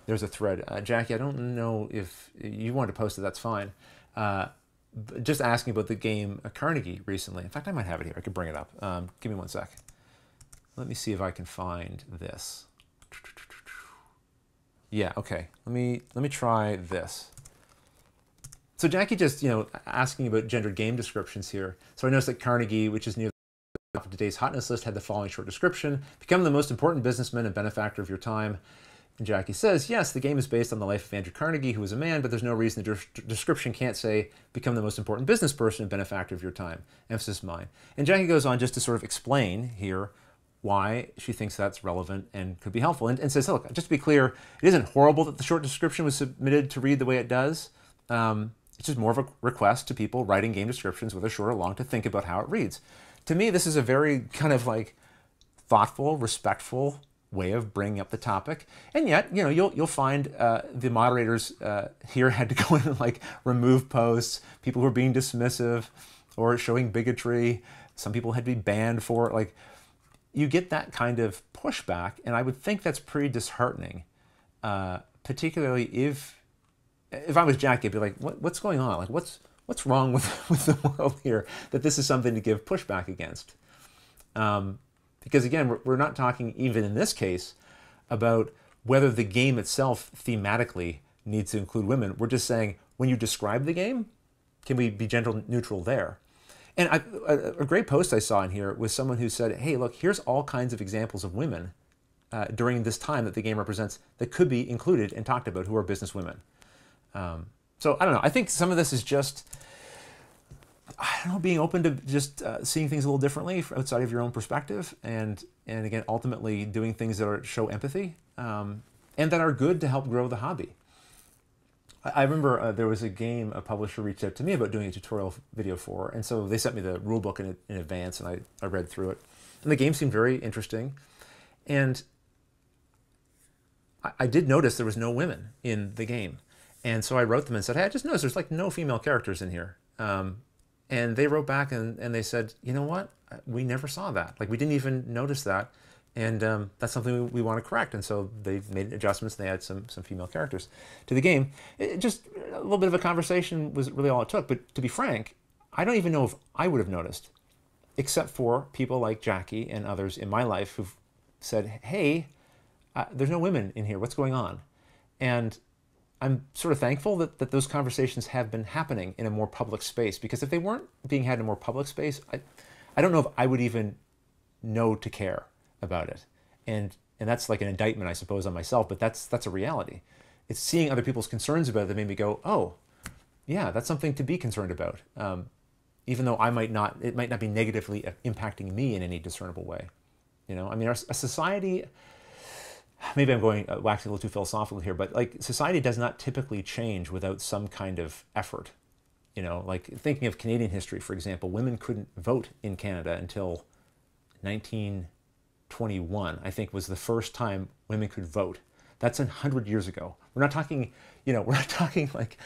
There's a thread. Jackie, I don't know if you want to post it, that's fine. Just asking about the game Carnegie recently. In fact, I might have it here. I could bring it up. Give me one sec. Let me see if I can find this. Yeah, okay. Let me try this. So Jackie just, asking about gendered game descriptions here. So I noticed that Carnegie, which is near the top of today's hotness list, had the following short description: become the most important businessman and benefactor of your time. And Jackie says, yes, the game is based on the life of Andrew Carnegie, who was a man, but there's no reason the description can't say, become the most important business person and benefactor of your time. Emphasis mine. And Jackie goes on just to sort of explain here why she thinks that's relevant and could be helpful. And says, look, just to be clear, it isn't horrible that the short description was submitted to read the way it does. It's just more of a request to people writing game descriptions, whether short or long, to think about how it reads. To me, this is a very kind of like thoughtful, respectful way of bringing up the topic. And yet, you'll find the moderators here had to go in and like remove posts, people who were being dismissive or showing bigotry. Some people had to be banned for it. Like, you get that kind of pushback, and I would think that's pretty disheartening, particularly if I was Jackie, I'd be like, what's going on? Like, what's wrong with the world here that this is something to give pushback against? Because again, we're not talking, even in this case, about whether the game itself thematically needs to include women. We're just saying, when you describe the game, can we be gender neutral there? And a great post I saw in here was someone who said, hey, look, here's all kinds of examples of women during this time that the game represents that could be included and talked about who are business women. So I don't know. I think some of this is just, being open to just seeing things a little differently outside of your own perspective, and again, ultimately doing things that show empathy and that are good to help grow the hobby. I remember there was a game a publisher reached out to me about doing a tutorial video for, and so they sent me the rule book in advance, and I read through it. And the game seemed very interesting. And I did notice there was no women in the game. And so I wrote them and said, hey, I just noticed there's like no female characters in here. And they wrote back and they said, you know what? We never saw that. Like, we didn't even notice that. And that's something we want to correct. And so they made adjustments and they had some female characters to the game. Just a little bit of a conversation was really all it took. But to be frank, I don't even know if I would have noticed, except for people like Jackie and others in my life who've said, hey, there's no women in here. What's going on? And I'm sort of thankful that those conversations have been happening in a more public space, because if they weren't being had in a more public space, I don't know if I would even know to care about it. And that's like an indictment, I suppose, on myself, but that's a reality. It's seeing other people's concerns about it that made me go, oh, yeah, that's something to be concerned about. Even though it might not be negatively impacting me in any discernible way. I mean, a society, maybe I'm going waxing a little too philosophical here, but like, society does not typically change without some kind of effort. Like thinking of Canadian history, for example, women couldn't vote in Canada until 1921, I think, was the first time women could vote. That's 100 years ago. We're not talking, we're not talking like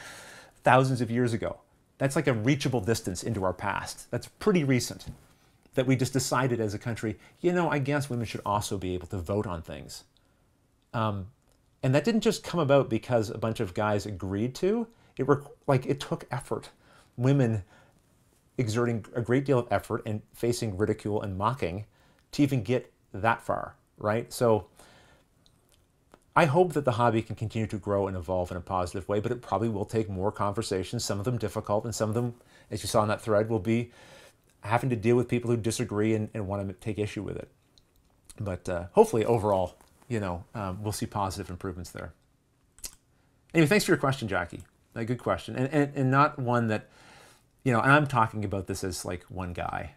thousands of years ago. That's like a reachable distance into our past. That's pretty recent, that we just decided as a country, I guess women should also be able to vote on things. And that didn't just come about because a bunch of guys agreed to. It took effort. Women exerting a great deal of effort and facing ridicule and mocking to even get that far, right? So I hope that the hobby can continue to grow and evolve in a positive way, but it probably will take more conversations, some of them difficult, and some of them, as you saw in that thread, will be having to deal with people who disagree and want to take issue with it. But hopefully, overall, we'll see positive improvements there. Anyway, thanks for your question, Jackie. A good question, and not one that, and I'm talking about this as like one guy.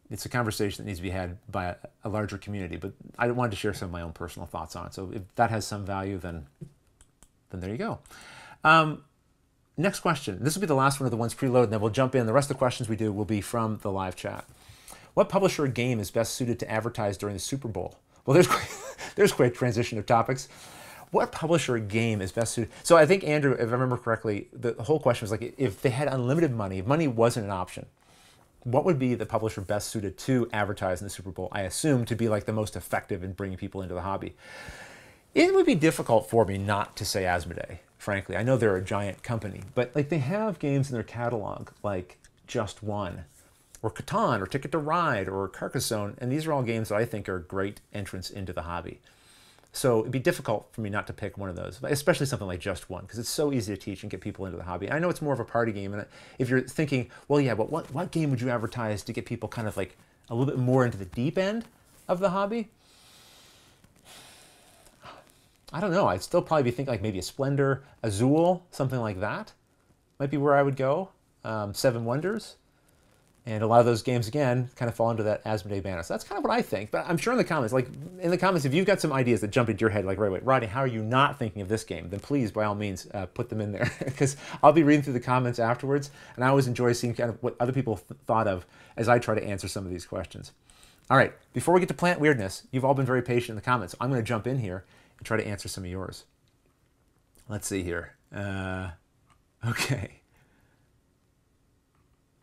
It's a conversation that needs to be had by a larger community, but I wanted to share some of my own personal thoughts on it. So if that has some value, then there you go. Next question. This will be the last one of the ones preloaded, and then we'll jump in. The rest of the questions we do will be from the live chat. What publisher or game is best suited to advertise during the Super Bowl? Well, there's quite a transition of topics. What publisher or game is best suited? So I think, Andrew, if I remember correctly, the whole question was like, if they had unlimited money, if money wasn't an option, what would be the publisher best suited to advertise in the Super Bowl? I assume to be like the most effective in bringing people into the hobby. It would be difficult for me not to say Asmodee, frankly. I know they're a giant company, but like, they have games in their catalog like Just One, or Catan, or Ticket to Ride, or Carcassonne, and these are all games that I think are great entrants into the hobby. So it'd be difficult for me not to pick one of those, especially something like Just One, because it's so easy to teach and get people into the hobby. I know it's more of a party game, and if you're thinking, well, yeah, but what game would you advertise to get people kind of like a little bit more into the deep end of the hobby? I don't know. I'd still probably be thinking like maybe a Splendor, Azul, something like that might be where I would go. Seven Wonders. And a lot of those games, again, kind of fall into that Asmodee banner. So that's kind of what I think. But I'm sure in the comments, if you've got some ideas that jump into your head, like, right, wait, Rodney, how are you not thinking of this game? Then please, by all means, put them in there. Because I'll be reading through the comments afterwards, and I always enjoy seeing kind of what other people thought of as I try to answer some of these questions. All right, before we get to plant weirdness, you've all been very patient in the comments. I'm going to jump in here and try to answer some of yours. Let's see here. Okay.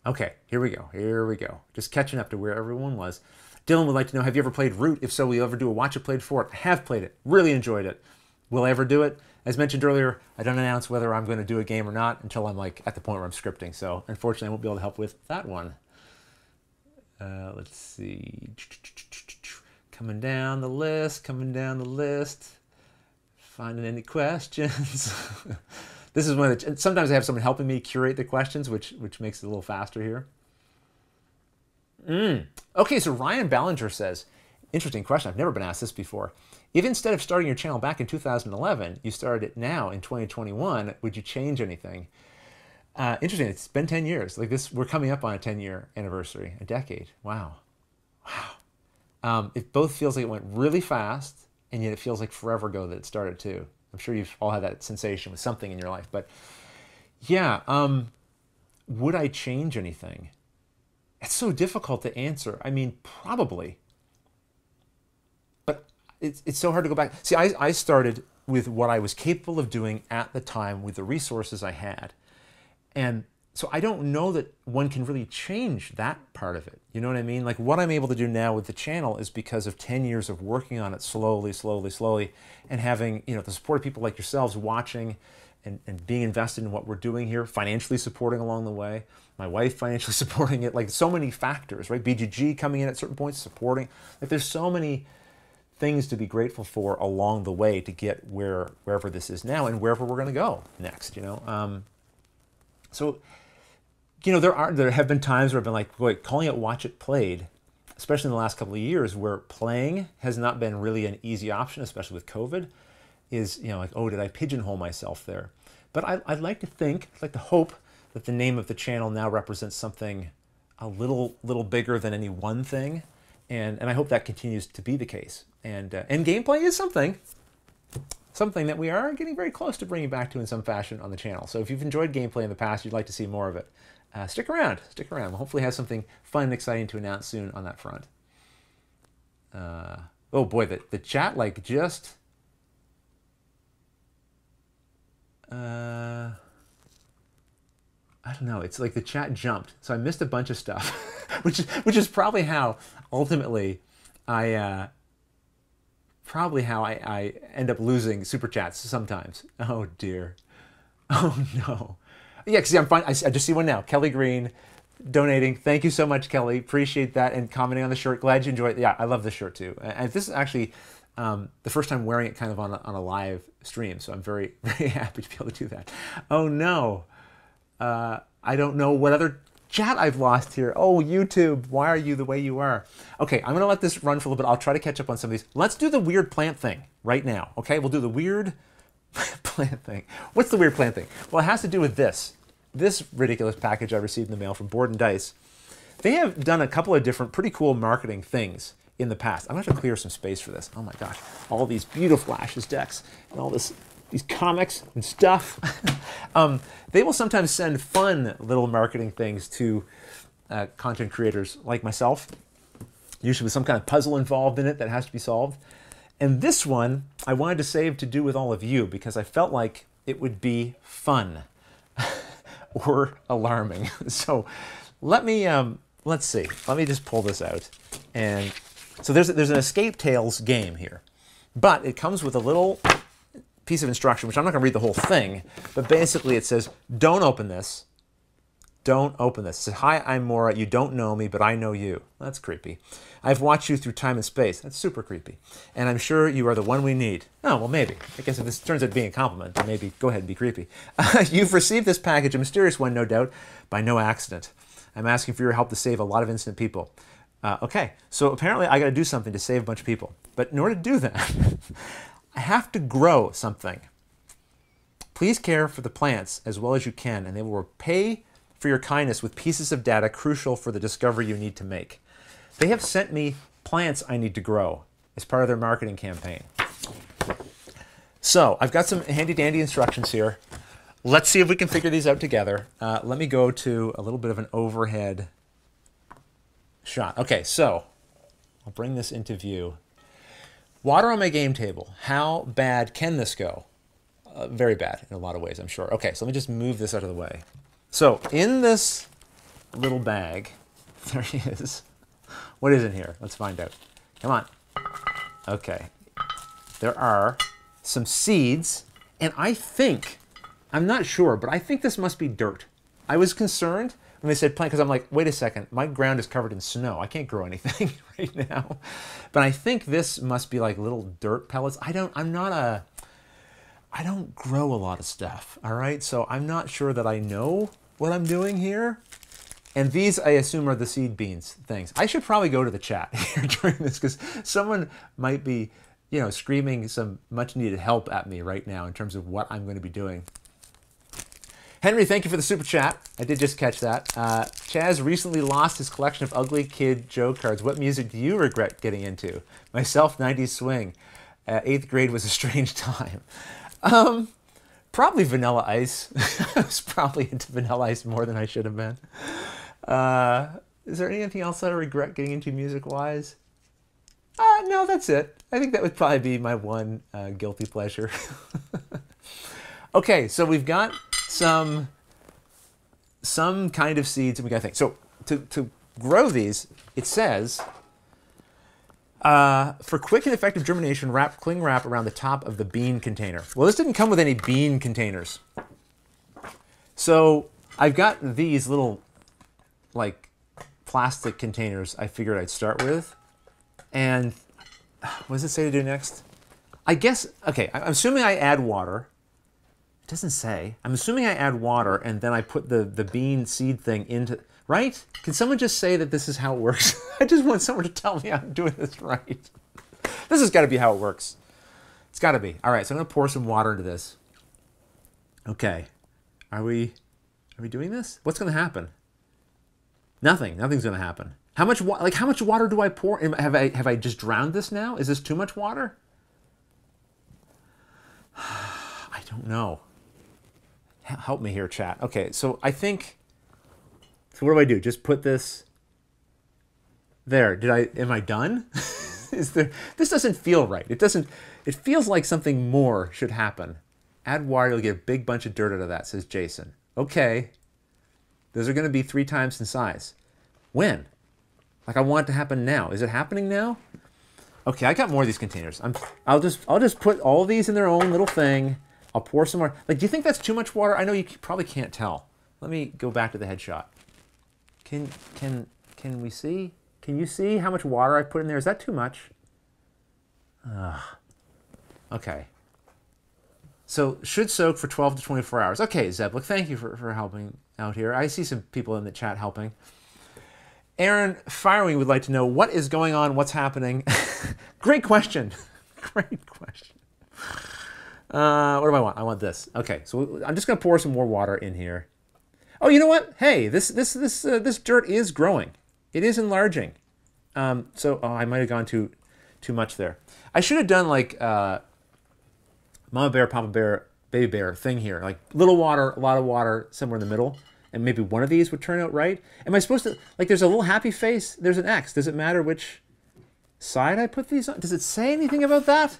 Okay, here we go. Just catching up to where everyone was. Dylan would like to know, have you ever played Root? If so, will you ever do a Watch It Played for it? I have played it. Really enjoyed it. Will I ever do it? As mentioned earlier, I don't announce whether I'm going to do a game or not until I'm like at the point where I'm scripting. So unfortunately, I won't be able to help with that one. Let's see. Coming down the list. Finding any questions. This is one of the, sometimes I have someone helping me curate the questions, which makes it a little faster here. Okay, so Ryan Ballinger says, interesting question, I've never been asked this before. If instead of starting your channel back in 2011, you started it now in 2021, would you change anything? Interesting, it's been 10 years. Like this, we're coming up on a 10-year anniversary, a decade. Wow. It both feels like it went really fast, and yet it feels like forever ago that it started too. I'm sure you've all had that sensation with something in your life, but yeah, would I change anything? It's so difficult to answer. I mean, probably, but it's so hard to go back. See, I started with what I was capable of doing at the time with the resources I had. And so I don't know that one can really change that part of it. You know what I mean? Like what I'm able to do now with the channel is because of 10 years of working on it slowly, and having, you know, the support of people like yourselves watching and being invested in what we're doing here, financially supporting along the way, my wife financially supporting it, like so many factors, right? BGG coming in at certain points, supporting. Like there's so many things to be grateful for along the way to get wherever this is now and wherever we're going to go next, you know? So, you know, there have been times where I've been like, wait, calling it Watch It Played, especially in the last couple of years where playing has not been really an easy option, especially with COVID, is, you know, like, oh, did I pigeonhole myself there? But I'd like to think, I'd like to hope that the name of the channel now represents something a little bigger than any one thing. And I hope that continues to be the case. And gameplay is something that we are getting very close to bringing back to in some fashion on the channel. So if you've enjoyed gameplay in the past, you'd like to see more of it, stick around. We'll hopefully have something fun and exciting to announce soon on that front. Oh boy, the chat like just... I don't know, it's like the chat jumped. So I missed a bunch of stuff, which is probably how ultimately I end up losing super chats sometimes. Oh dear. Oh no. Yeah, because I'm fine. I just see one now. Kelly Green donating. Thank you so much, Kelly. Appreciate that, and commenting on the shirt. Glad you enjoyed it. Yeah, I love this shirt too. And this is actually the first time wearing it kind of on a live stream, so I'm very, very happy to be able to do that. Oh no. I don't know what other chat I've lost here. Oh, YouTube, why are you the way you are? Okay, I'm gonna let this run for a little bit. I'll try to catch up on some of these. Let's do the weird plant thing right now, okay? We'll do the weird plant thing. What's the weird plant thing? Well, it has to do with this ridiculous package I received in the mail from Board and Dice. They have done a couple of different pretty cool marketing things in the past. I'm gonna have to clear some space for this. Oh my gosh, all these beautiful Ashes decks and all these comics and stuff. They will sometimes send fun little marketing things to content creators like myself, usually with some kind of puzzle involved in it that has to be solved. And this one I wanted to save to do with all of you because I felt like it would be fun or alarming. So let me, let's see. Let me just pull this out. And so there's an Escape Tales game here, but it comes with a little piece of instruction, which I'm not going to read the whole thing, but basically it says, don't open this, Don't open this. It says, hi, I'm Maura. You don't know me, but I know you. That's creepy. I've watched you through time and space. That's super creepy. And I'm sure you are the one we need. Oh, well, maybe. I guess if this turns out to be a compliment, then maybe go ahead and be creepy. You've received this package, a mysterious one, no doubt, by no accident. I'm asking for your help to save a lot of innocent people. Okay, so apparently I got to do something to save a bunch of people. But in order to do that, I have to grow something. Please care for the plants as well as you can, and they will repay for your kindness with pieces of data crucial for the discovery you need to make. They have sent me plants I need to grow as part of their marketing campaign. So I've got some handy-dandy instructions here. Let's see if we can figure these out together. Let me go to a little bit of an overhead shot. Okay, so I'll bring this into view. Water on my game table. How bad can this go? Very bad in a lot of ways, I'm sure. Okay, so let me just move this out of the way. So in this little bag, there he is. What is in here? Let's find out. Come on. Okay. There are some seeds, and I think, I'm not sure, but I think this must be dirt. I was concerned when they said plant, because I'm like, wait a second, my ground is covered in snow. I can't grow anything right now. But I think this must be like little dirt pellets. I don't grow a lot of stuff, all right? So I'm not sure that I know what I'm doing here. And these, I assume, are the seed beans things. I should probably go to the chat here during this, because someone might be, you know, screaming some much needed help at me right now in terms of what I'm going to be doing. Henry, thank you for the super chat. I did just catch that. Chaz recently lost his collection of ugly kid Joe cards. What music do you regret getting into? Myself, 90s swing. 8th grade was a strange time. Probably Vanilla Ice. I was probably into Vanilla Ice more than I should have been. Is there anything else that I regret getting into music-wise? No, that's it. I think that would probably be my one guilty pleasure. Okay, so we've got some kind of seeds, and we got things. So to grow these, it says, for quick and effective germination, wrap cling wrap around the top of the bean container. Well, this didn't come with any bean containers. So I've got these little, like, plastic containers I figured I'd start with. And what does it say to do next? I guess, okay, I'm assuming I add water. It doesn't say. I'm assuming I add water and then I put the bean seed thing into, right? Can someone just say that this is how it works? I just want someone to tell me I'm doing this right. This has got to be how it works. It's got to be. All right, so I'm going to pour some water into this. Okay. Are we doing this? What's going to happen? Nothing. Nothing's going to happen. How much water do I pour? Have I just drowned this now? Is this too much water? I don't know. Help me here, chat. Okay, so I think, so what do I do? Just put this there. Am I done? This doesn't feel right. It feels like something more should happen. Add water, you'll get a big bunch of dirt out of that, says Jason. Okay. Those are going to be 3 times in size. When? Like, I want it to happen now. Is it happening now? Okay, I got more of these containers. I'll just put all these in their own little thing. I'll pour some more. Like, do you think that's too much water? I know you probably can't tell. Let me go back to the headshot. Can we see? Can you see how much water I put in there? Is that too much? Okay. So, should soak for 12 to 24 hours. Okay, Zeb, look, thank you for helping out here. I see some people in the chat helping. Aaron Firewing would like to know, what is going on? What's happening? Great question. Great question. What do I want? I want this. Okay, so I'm just going to pour some more water in here. Oh, you know what? Hey, this dirt is growing. It is enlarging. So I might have gone too much there. I should have done like Mama Bear, Papa Bear, Baby Bear thing here. Like little water, a lot of water, somewhere in the middle. And maybe one of these would turn out right. Am I supposed to, like there's a little happy face, there's an X. Does it matter which side I put these on? Does it say anything about that?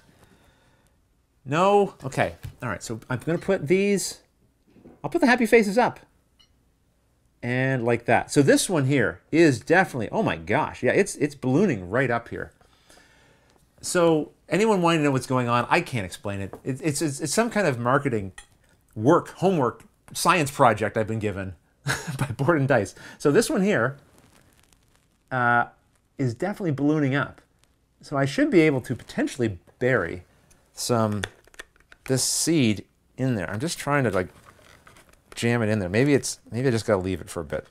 No? Okay. All right, so I'm going to put these, I'll put the happy faces up. And like that. So this one here is definitely, oh my gosh, yeah, it's ballooning right up here. So anyone wanting to know what's going on, I can't explain it. It's some kind of marketing work, homework, science project I've been given by Board and Dice. So this one here is definitely ballooning up. So I should be able to potentially bury this seed in there. I'm just trying to like jam it in there. Maybe I just gotta leave it for a bit.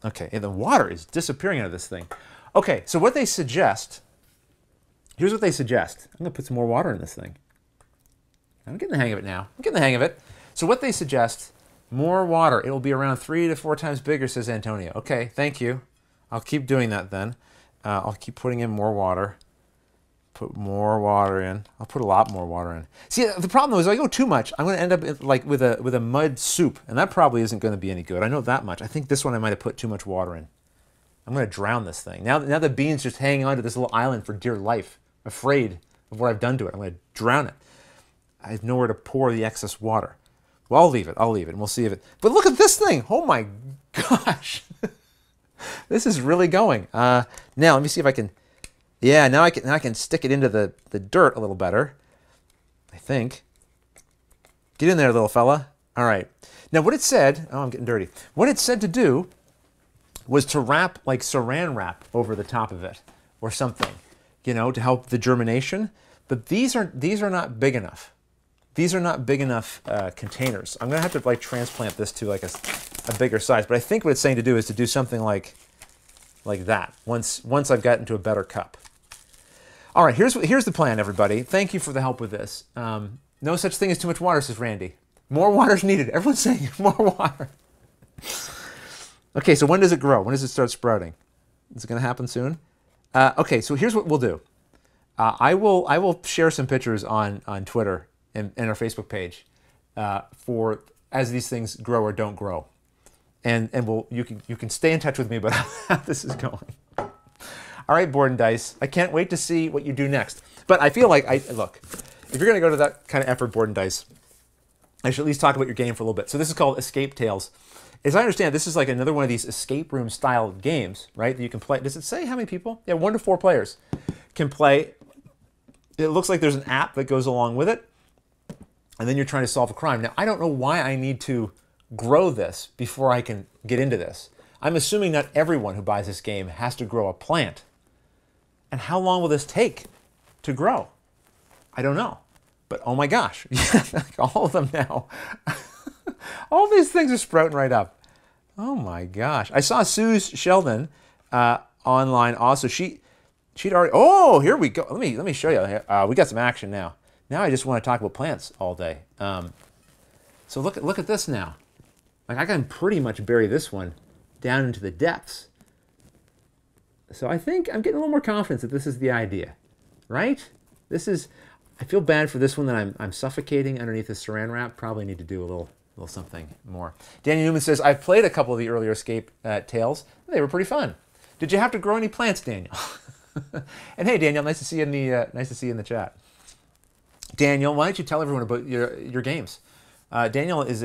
Okay, and the water is disappearing out of this thing. Okay, so what they suggest, here's what they suggest. I'm gonna put some more water in this thing. I'm getting the hang of it now. I'm getting the hang of it. So what they suggest, more water. It will be around 3 to 4 times bigger, says Antonio. Okay, thank you. I'll keep doing that then. I'll keep putting in more water. Put more water in. I'll put a lot more water in. See, the problem is if I go too much, I'm going to end up like with a mud soup, and that probably isn't going to be any good. I know that much. I think this one I might have put too much water in. I'm going to drown this thing. Now the bean's just hanging onto this little island for dear life, afraid of what I've done to it. I'm going to drown it. I have nowhere to pour the excess water. Well, I'll leave it, and we'll see if it... But look at this thing! Oh my gosh! This is really going. Now, let me see if I can... Yeah, now I can stick it into the dirt a little better, I think. Get in there, little fella. All right. Now, what it said... Oh, I'm getting dirty. What it said to do was to wrap, like saran wrap over the top of it or something, you know, to help the germination. But these are not big enough. These are not big enough containers. I'm going to have to like transplant this to like a bigger size. But I think what it's saying to do is to do something like that once I've gotten to a better cup. All right, here's the plan, everybody. Thank you for the help with this. No such thing as too much water, says Randy. More water is needed. Everyone's saying more water. Okay, so when does it grow? When does it start sprouting? Is it going to happen soon? Okay, so here's what we'll do. I will share some pictures on Twitter and our Facebook page for as these things grow or don't grow, and you can stay in touch with me about how this is going. All right, Board and Dice, I can't wait to see what you do next. But I feel like look, if you're going to go to that kind of effort, Board and Dice, I should at least talk about your game for a little bit. So this is called Escape Tales. As I understand, this is like another one of these escape room style games, right? That you can play. Does it say how many people? Yeah, 1 to 4 players can play. It looks like there's an app that goes along with it. And then you're trying to solve a crime. Now, I don't know why I need to grow this before I can get into this. I'm assuming not everyone who buys this game has to grow a plant. And how long will this take to grow? I don't know. But oh my gosh, all of them now. All these things are sprouting right up. Oh my gosh. I saw Suze Sheldon online also. She'd already, oh, here we go. Let me show you. We got some action now. Now I just want to talk about plants all day. So look at this now. Like I can pretty much bury this one down into the depths. So I think I'm getting a little more confidence that this is the idea, right? I feel bad for this one that I'm suffocating underneath the saran wrap. Probably need to do a little something more. Daniel Newman says, I've played a couple of the earlier Escape Tales. They were pretty fun. Did you have to grow any plants, Daniel? And hey, Daniel, nice to see you in the chat. Daniel, why don't you tell everyone about your games? Daniel is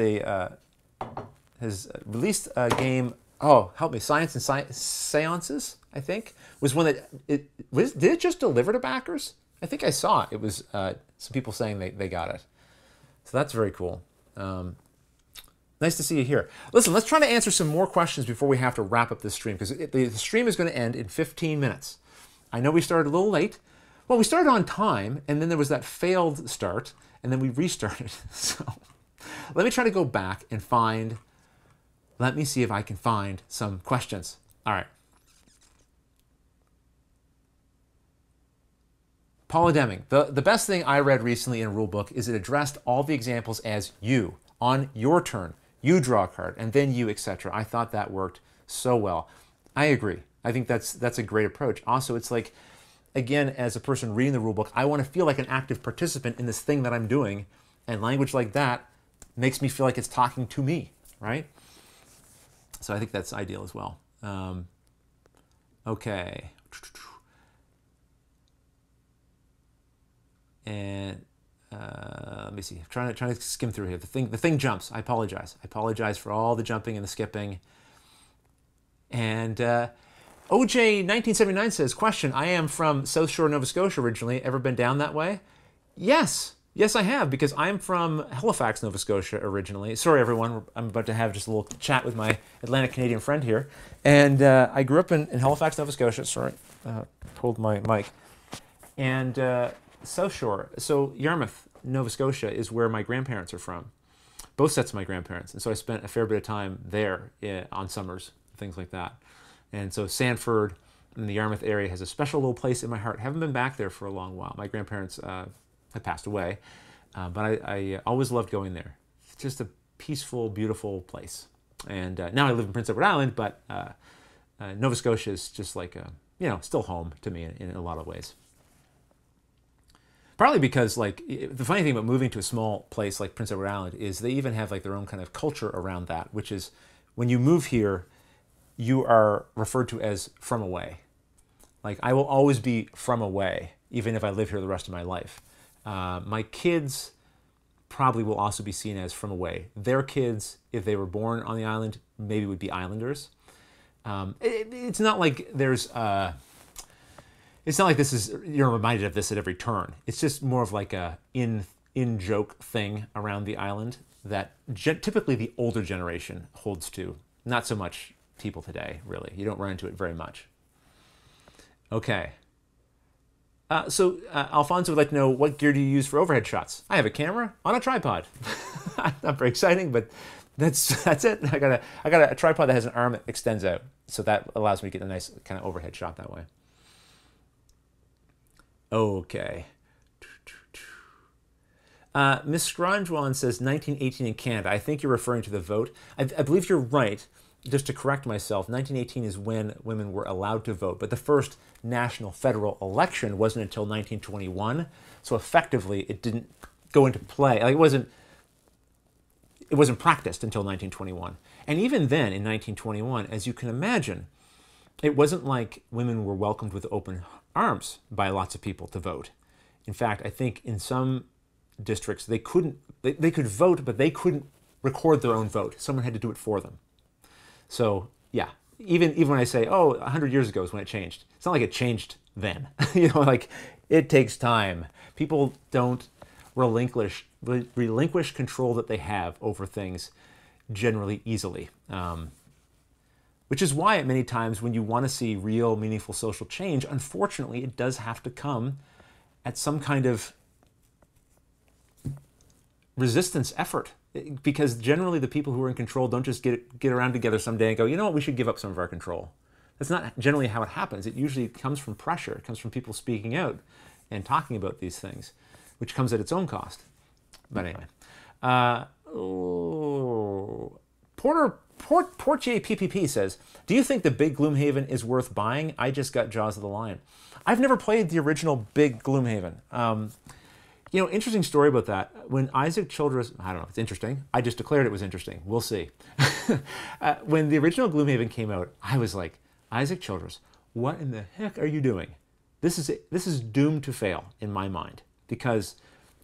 has released a game. Oh, help me! Science and Seances, I think, was one that did it just deliver to backers? I think I saw it. It was some people saying they got it. So that's very cool. Nice to see you here. Listen, let's try to answer some more questions before we have to wrap up this stream, because the stream is going to end in 15 minutes. I know we started a little late. Well, we started on time, and then there was that failed start, and then we restarted. So let me try to go back and let me see if I can find some questions. All right. Paula Deming, the best thing I read recently in a rule book is it addressed all the examples as you, on your turn. You draw a card, and then you, etc. I thought that worked so well. I agree. I think that's a great approach. Also, it's like, again, as a person reading the rule book, I want to feel like an active participant in this thing that I'm doing, and language like that makes me feel like it's talking to me, right? So I think that's ideal as well. Okay. And let me see. I'm trying to skim through here. The thing jumps. I apologize. I apologize for all the jumping and the skipping. And OJ 1979 says, question, I am from South Shore, Nova Scotia originally. Ever been down that way? Yes. Yes, I have, because I'm from Halifax, Nova Scotia originally. Sorry, everyone. I'm about to have just a little chat with my Atlantic Canadian friend here. And I grew up in Halifax, Nova Scotia. Sorry, pulled my mic. And South Shore. So Yarmouth, Nova Scotia is where my grandparents are from. Both sets of my grandparents. And so I spent a fair bit of time there on summers, things like that. And so Sanford in the Yarmouth area has a special little place in my heart. Haven't been back there for a long while. My grandparents had passed away, but I always loved going there. It's just a peaceful, beautiful place. And now I live in Prince Edward Island, but Nova Scotia is just like still home to me in a lot of ways. Partly because, like, the funny thing about moving to a small place like Prince Edward Island is they even have like their own kind of culture around that, which is when you move here, you are referred to as from away. Like, I will always be from away, even if I live here the rest of my life. My kids probably will also be seen as from away. Their kids, if they were born on the island, maybe would be islanders. It's not like there's... It's not like this is, you're reminded of this at every turn. It's just more of like a in-joke thing around the island that typically the older generation holds to. Not so much people today, really. You don't run into it very much. Okay. Alfonso would like to know, what gear do you use for overhead shots? I have a camera on a tripod. Not very exciting, but that's it. I got a tripod that has an arm that extends out, so that allows me to get a nice kind of overhead shot that way. Okay. Miss Scrangewan says 1918 in Canada. I think you're referring to the vote. I believe you're right. Just to correct myself, 1918 is when women were allowed to vote, but the first national federal election wasn't until 1921. So effectively, it didn't go into play. Like, it wasn't practiced until 1921. And even then, in 1921, as you can imagine, it wasn't like women were welcomed with open arms by lots of people to vote. In fact, I think in some districts they could vote, but they couldn't record their own vote. Someone had to do it for them. So yeah, even when I say, 100 years ago is when it changed, it's not like it changed then. Like, it takes time. People don't relinquish control that they have over things generally easily. Which is why at many times when you want to see real, meaningful social change, unfortunately, it does have to come at some kind of resistance effort. Because generally the people who are in control don't just get around together someday and go, you know what, we should give up some of our control. That's not generally how it happens. It usually comes from pressure. It comes from people speaking out and talking about these things, which comes at its own cost. But anyway. Portier PPP says, do you think the big Gloomhaven is worth buying? I just got Jaws of the Lion. I've never played the original big Gloomhaven. Interesting story about that. When Isaac Childress, I don't know if it's interesting. I just declared it was interesting. We'll see. When the original Gloomhaven came out, I was like, Isaac Childress, what in the heck are you doing? This is doomed to fail in my mind. Because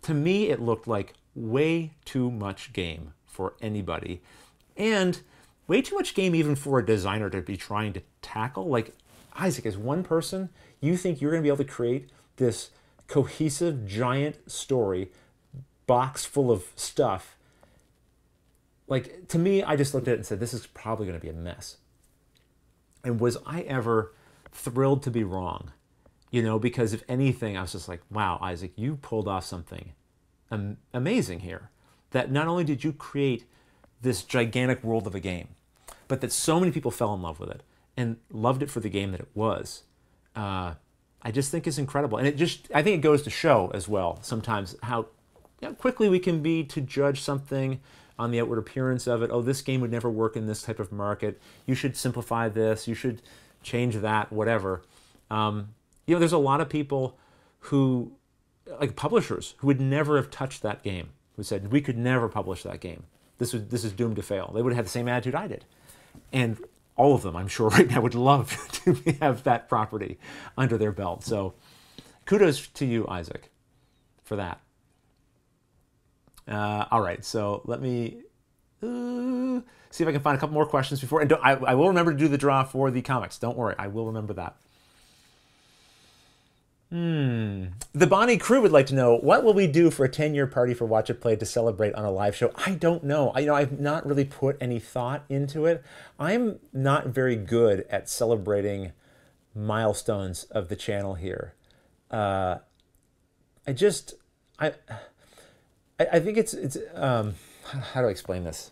to me, it looked like way too much game for anybody. And way too much game even for a designer to be trying to tackle. Like, Isaac, as one person, you think you're going to be able to create this cohesive, giant story, box full of stuff. Like, to me, I just looked at it and said, this is probably going to be a mess. And was I ever thrilled to be wrong? Because if anything, I was just like, wow, Isaac, you pulled off something amazing here. That not only did you create this gigantic world of a game, but that so many people fell in love with it and loved it for the game that it was. I just think is incredible. And I think it goes to show as well sometimes how quickly we can be to judge something on the outward appearance of it. Oh, this game would never work in this type of market. You should simplify this. You should change that, whatever. There's a lot of people who, like publishers, who would never have touched that game, who said, we could never publish that game. This is doomed to fail. They would have had the same attitude I did. And all of them, I'm sure, right now would love to have that property under their belt. So kudos to you, Isaac, for that. All right, so let me see if I can find a couple more questions before. And I will remember to do the draw for the comics. Don't worry, I will remember that. The Bonnie crew would like to know, what will we do for a 10-year party for Watch It Play to celebrate on a live show? I don't know. I've not really put any thought into it. I'm not very good at celebrating milestones of the channel here. I think it's how do I explain this?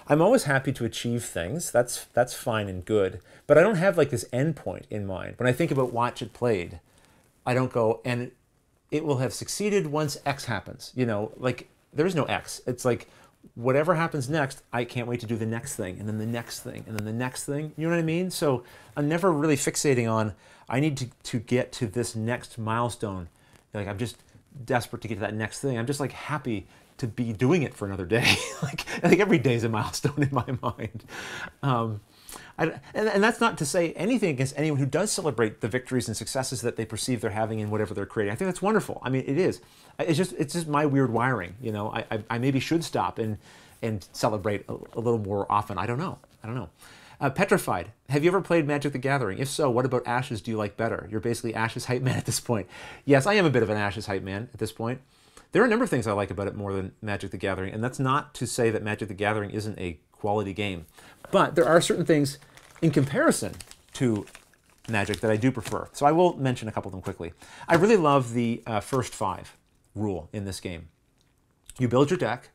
I'm always happy to achieve things. That's fine and good. But I don't have like this end point in mind. When I think about Watch It Played, I don't go, and it will have succeeded once X happens. You know, like there is no X. It's like whatever happens next, I can't wait to do the next thing, and then the next thing, and then the next thing. You know what I mean? So I'm never really fixating on, I need to get to this next milestone. Like I'm just desperate to get to that next thing. I'm just like happy to be doing it for another day. Like I think every day is a milestone in my mind. And that's not to say anything against anyone who does celebrate the victories and successes that they perceive they're having in whatever they're creating. I think that's wonderful. I mean, it is. It's just my weird wiring. You know, I maybe should stop and celebrate a little more often. I don't know. Petrified. Have you ever played Magic the Gathering? If so, what about Ashes do you like better? You're basically Ashes hype man at this point. Yes, I am a bit of an Ashes hype man at this point. There are a number of things I like about it more than Magic the Gathering, and that's not to say that Magic the Gathering isn't a quality game. But there are certain things in comparison to Magic that I do prefer. So I will mention a couple of them quickly. I really love the first 5 rule in this game. You build your deck.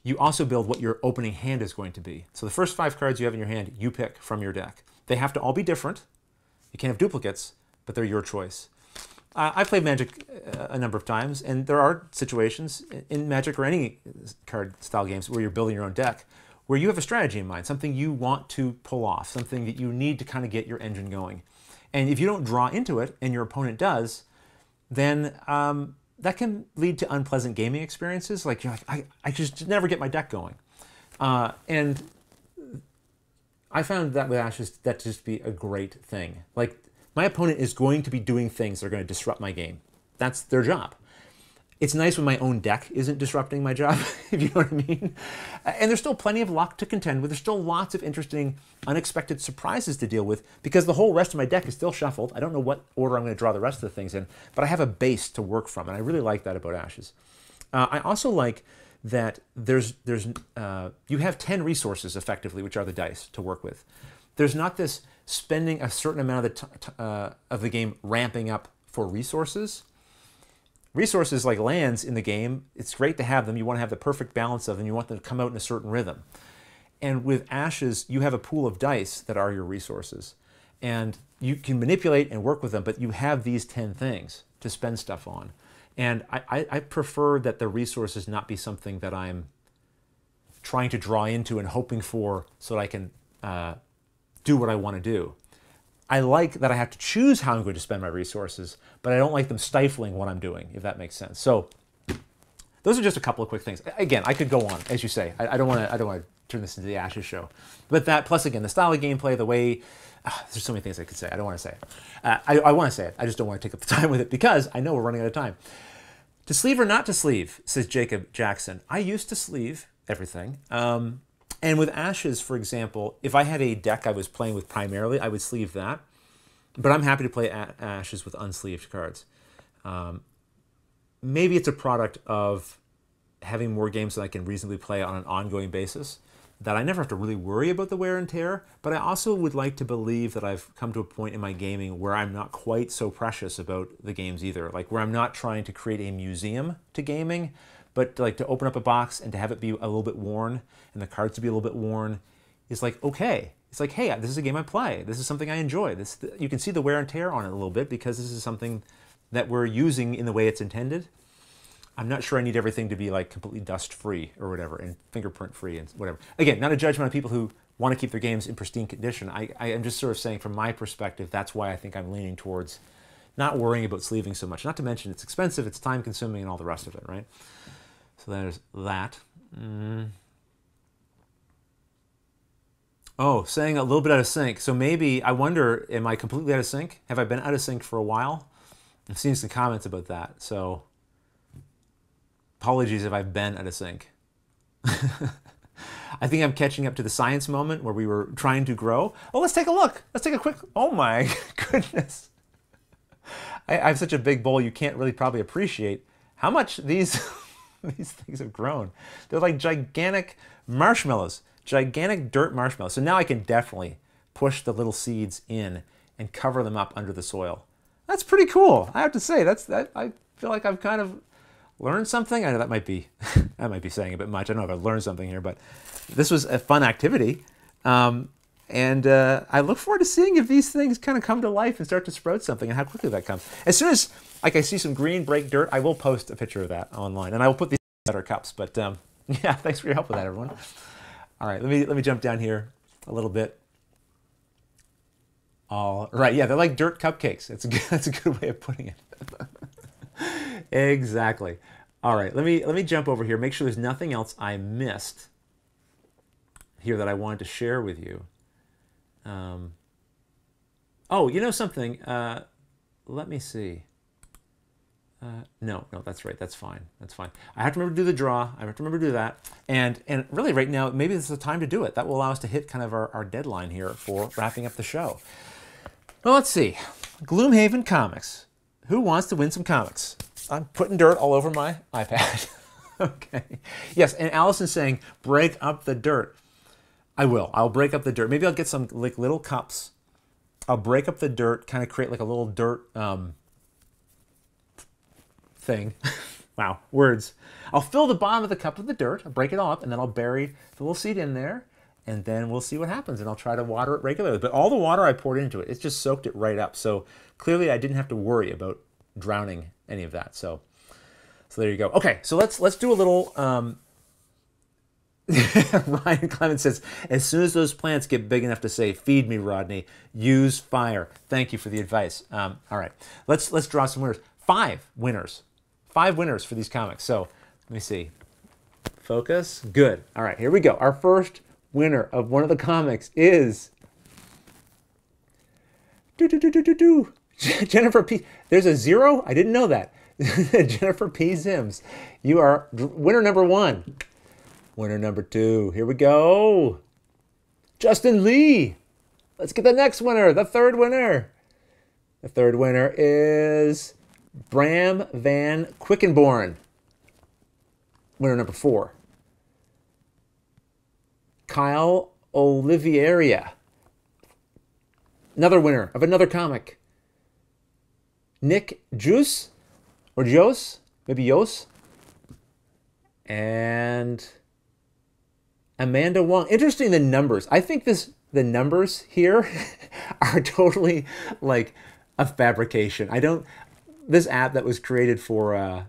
You also build what your opening hand is going to be. So the first 5 cards you have in your hand, you pick from your deck. They have to all be different. You can't have duplicates, but they're your choice. I've played Magic a number of times, and there are situations in Magic or any card-style games where you're building your own deck, where you have a strategy in mind, something you want to pull off, something that you need to kind of get your engine going. And if you don't draw into it, and your opponent does, then that can lead to unpleasant gaming experiences. Like, you're like, I just never get my deck going. And I found that with Ashes, that to just be a great thing. Like, my opponent is going to be doing things that are going to disrupt my game. That's their job. It's nice when my own deck isn't disrupting my job, if you know what I mean. And there's still plenty of luck to contend with. There's still lots of interesting, unexpected surprises to deal with because the whole rest of my deck is still shuffled. I don't know what order I'm going to draw the rest of the things in, but I have a base to work from, and I really like that about Ashes. I also like that you have 10 resources, effectively, which are the dice, to work with. There's not this spending a certain amount of the game ramping up for resources. Resources like lands in the game, it's great to have them. You want to have the perfect balance of them. You want them to come out in a certain rhythm. And with Ashes, you have a pool of dice that are your resources. And you can manipulate and work with them, but you have these 10 things to spend stuff on. And I prefer that the resources not be something that I'm trying to draw into and hoping for so that I can do what I want to do. I like that I have to choose how I'm going to spend my resources, but I don't like them stifling what I'm doing, if that makes sense. So those are just a couple of quick things. Again, I could go on, as you say. I don't want to turn this into the Ashes show. But that, plus again, the style of gameplay, the way, there's so many things I could say. I don't want to say it. I want to say it. I just don't want to take up the time with it because I know we're running out of time. To sleeve or not to sleeve, says Jacob Jackson. I used to sleeve everything. And with Ashes, for example, if I had a deck I was playing with primarily, I would sleeve that. But I'm happy to play Ashes with unsleeved cards. Maybe it's a product of having more games that I can reasonably play on an ongoing basis, that I never have to really worry about the wear and tear. But I also would like to believe that I've come to a point in my gaming where I'm not quite so precious about the games either. Like where I'm not trying to create a museum to gaming, but like to open up a box and to have it be a little bit worn and the cards to be a little bit worn is like, okay. It's like, hey, this is a game I play. This is something I enjoy. You can see the wear and tear on it a little bit because this is something that we're using in the way it's intended. I'm not sure I need everything to be like completely dust-free or whatever and fingerprint-free and whatever. Again, not a judgment on people who want to keep their games in pristine condition. I am just sort of saying from my perspective, that's why I think I'm leaning towards not worrying about sleeving so much. Not to mention it's expensive, it's time-consuming, and all the rest of it, right? So there's that. Oh, saying a little bit out of sync. So maybe, I wonder, am I completely out of sync? Have I been out of sync for a while? I'm seeing some comments about that. So apologies if I've been out of sync. I think I'm catching up to the science moment where we were trying to grow. Oh, let's take a look. Let's take a quick, oh my goodness. I have such a big bowl, you can't really probably appreciate how much these these things have grown. They're like gigantic marshmallows, gigantic dirt marshmallows. So now I can definitely push the little seeds in and cover them up under the soil. That's pretty cool. I have to say, I feel like I've kind of learned something. I know that might be I might be saying a bit much. I don't know if I've learned something here, but this was a fun activity. And I look forward to seeing if these things kind of come to life and start to sprout something and how quickly that comes. As soon as like I see some green break dirt, I will post a picture of that online, and I will put these in better cups. But yeah, thanks for your help with that, everyone. All right, let me jump down here a little bit. All right, yeah, they're like dirt cupcakes. That's a good way of putting it. Exactly. All right, let me jump over here. Make sure there's nothing else I missed here that I wanted to share with you. Oh, you know something? Let me see. No, that's right. That's fine. That's fine. I have to remember to do the draw. I have to remember to do that. And really right now, maybe this is the time to do it. That will allow us to hit kind of our deadline here for wrapping up the show. Well, let's see. Gloomhaven Comics. Who wants to win some comics? I'm putting dirt all over my iPad. Okay. Yes, and Allison's saying, break up the dirt. I will. I'll break up the dirt. Maybe I'll get some like little cups. I'll break up the dirt, kind of create like a little dirt thing. Wow, words. I'll fill the bottom of the cup with the dirt. I'll break it all up, and then I'll bury the little seed in there, and then we'll see what happens, and I'll try to water it regularly. But all the water I poured into it, it's just soaked it right up. So clearly I didn't have to worry about drowning any of that. So there you go. Okay, so let's do a little... Ryan Clement says, as soon as those plants get big enough to say, feed me, Rodney, use fire. Thank you for the advice. All right, let's draw some winners. 5 winners. 5 winners for these comics. So let me see. Focus. Good. All right, here we go. Our first winner of one of the comics is Jennifer P. There's a 0? I didn't know that. Jennifer P. Zims. You are winner number 1. Winner number 2. Here we go. Justin Lee. Let's get the next winner, the 3rd winner. The 3rd winner is Bram Van Quickenborn. Winner number 4. Kyle Oliveira. Another winner of another comic. Nick Juice, or Jose, maybe Jose. And Amanda Wong. Interesting, the numbers. I think the numbers here are totally like a fabrication. This app that was created for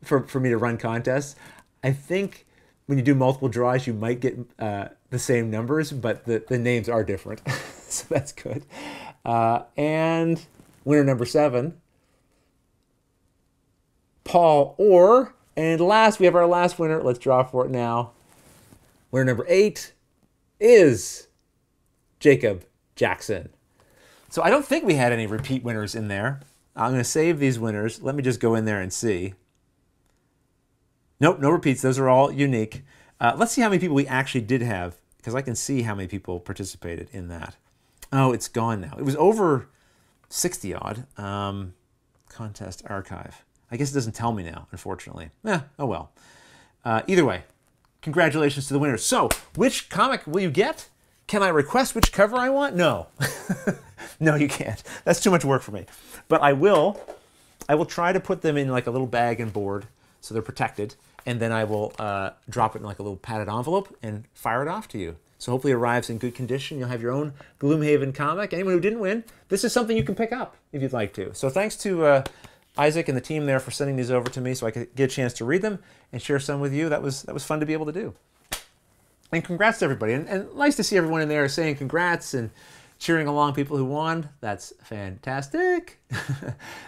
me to run contests, I think when you do multiple draws, you might get the same numbers, but the names are different. So that's good. And winner number 7, Paul Orr. And last, we have our last winner. Let's draw for it now. Winner number 8 is Jacob Jackson. So I don't think we had any repeat winners in there. I'm going to save these winners. Let me just go in there and see. Nope, no repeats. Those are all unique. Let's see how many people we actually did have, because I can see how many people participated in that. Oh, it's gone now. It was over 60 odd. Contest archive. I guess it doesn't tell me now, unfortunately. Oh well. Either way, congratulations to the winners. So, which comic will you get? Can I request which cover I want? No. No, you can't. That's too much work for me. But I will try to put them in like a little bag and board so they're protected, and then I will drop it in like a little padded envelope and fire it off to you. So hopefully it arrives in good condition. You'll have your own Gloomhaven comic. Anyone who didn't win, this is something you can pick up if you'd like to. So thanks to Isaac and the team there for sending these over to me so I could get a chance to read them and share some with you. That was fun to be able to do. And congrats to everybody. And nice to see everyone in there saying congrats and cheering along people who won. That's fantastic.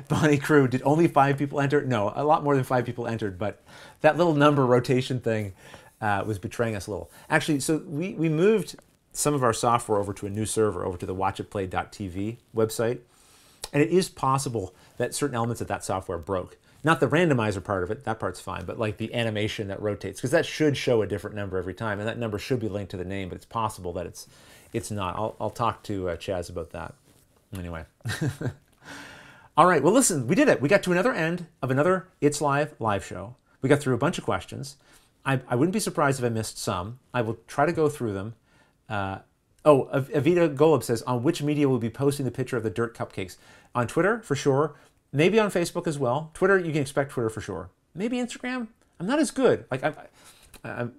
Bonnie Crew, did only 5 people enter? No, a lot more than 5 people entered, but that little number rotation thing was betraying us a little. Actually, so we moved some of our software over to a new server, over to the watchitplay.tv website. And it is possible that certain elements of that software broke. Not the randomizer part of it, that part's fine, but like the animation that rotates, because that should show a different number every time, and that number should be linked to the name, but it's possible that it's not. I'll talk to Chaz about that. Anyway. All right, well, listen, we did it. We got to another end of another It's Live live show. We got through a bunch of questions. I wouldn't be surprised if I missed some. I will try to go through them. Avita Golub says, on which media will be posting the picture of the dirt cupcakes? On Twitter, for sure. Maybe on Facebook as well. Twitter, you can expect Twitter for sure. Maybe Instagram. I'm not as good. Like I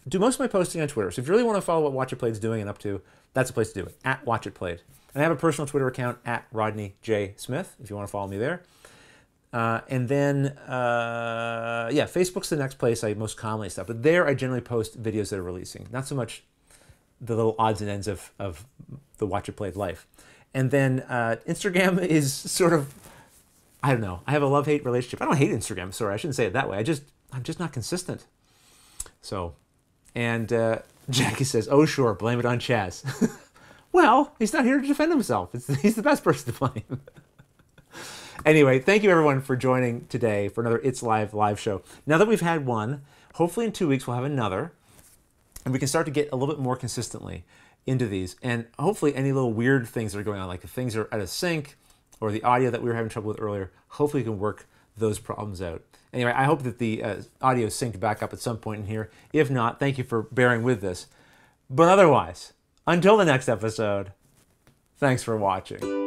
do most of my posting on Twitter. So if you really want to follow what Watch It Played is doing and up to, that's the place to do it. At Watch It Played. And I have a personal Twitter account at Rodney J. Smith, if you want to follow me there. And then, yeah, Facebook's the next place I most commonly stuff. But there I generally post videos that are releasing. Not so much the little odds and ends of the Watch It Played life. And then Instagram is sort of, I don't know. I have a love-hate relationship. I don't hate Instagram. Sorry, I shouldn't say it that way. I'm just not consistent. So, and Jackie says, oh, sure, blame it on Chaz. Well, he's not here to defend himself. He's the best person to blame. Anyway, thank you everyone for joining today for another It's Live show. Now that we've had one, hopefully in 2 weeks we'll have another, and we can start to get a little bit more consistently into these. And hopefully any little weird things that are going on, like if things are out of sync or the audio that we were having trouble with earlier, hopefully we can work those problems out. Anyway, I hope that the audio is synced back up at some point in here. If not, thank you for bearing with this. But otherwise, until the next episode, thanks for watching.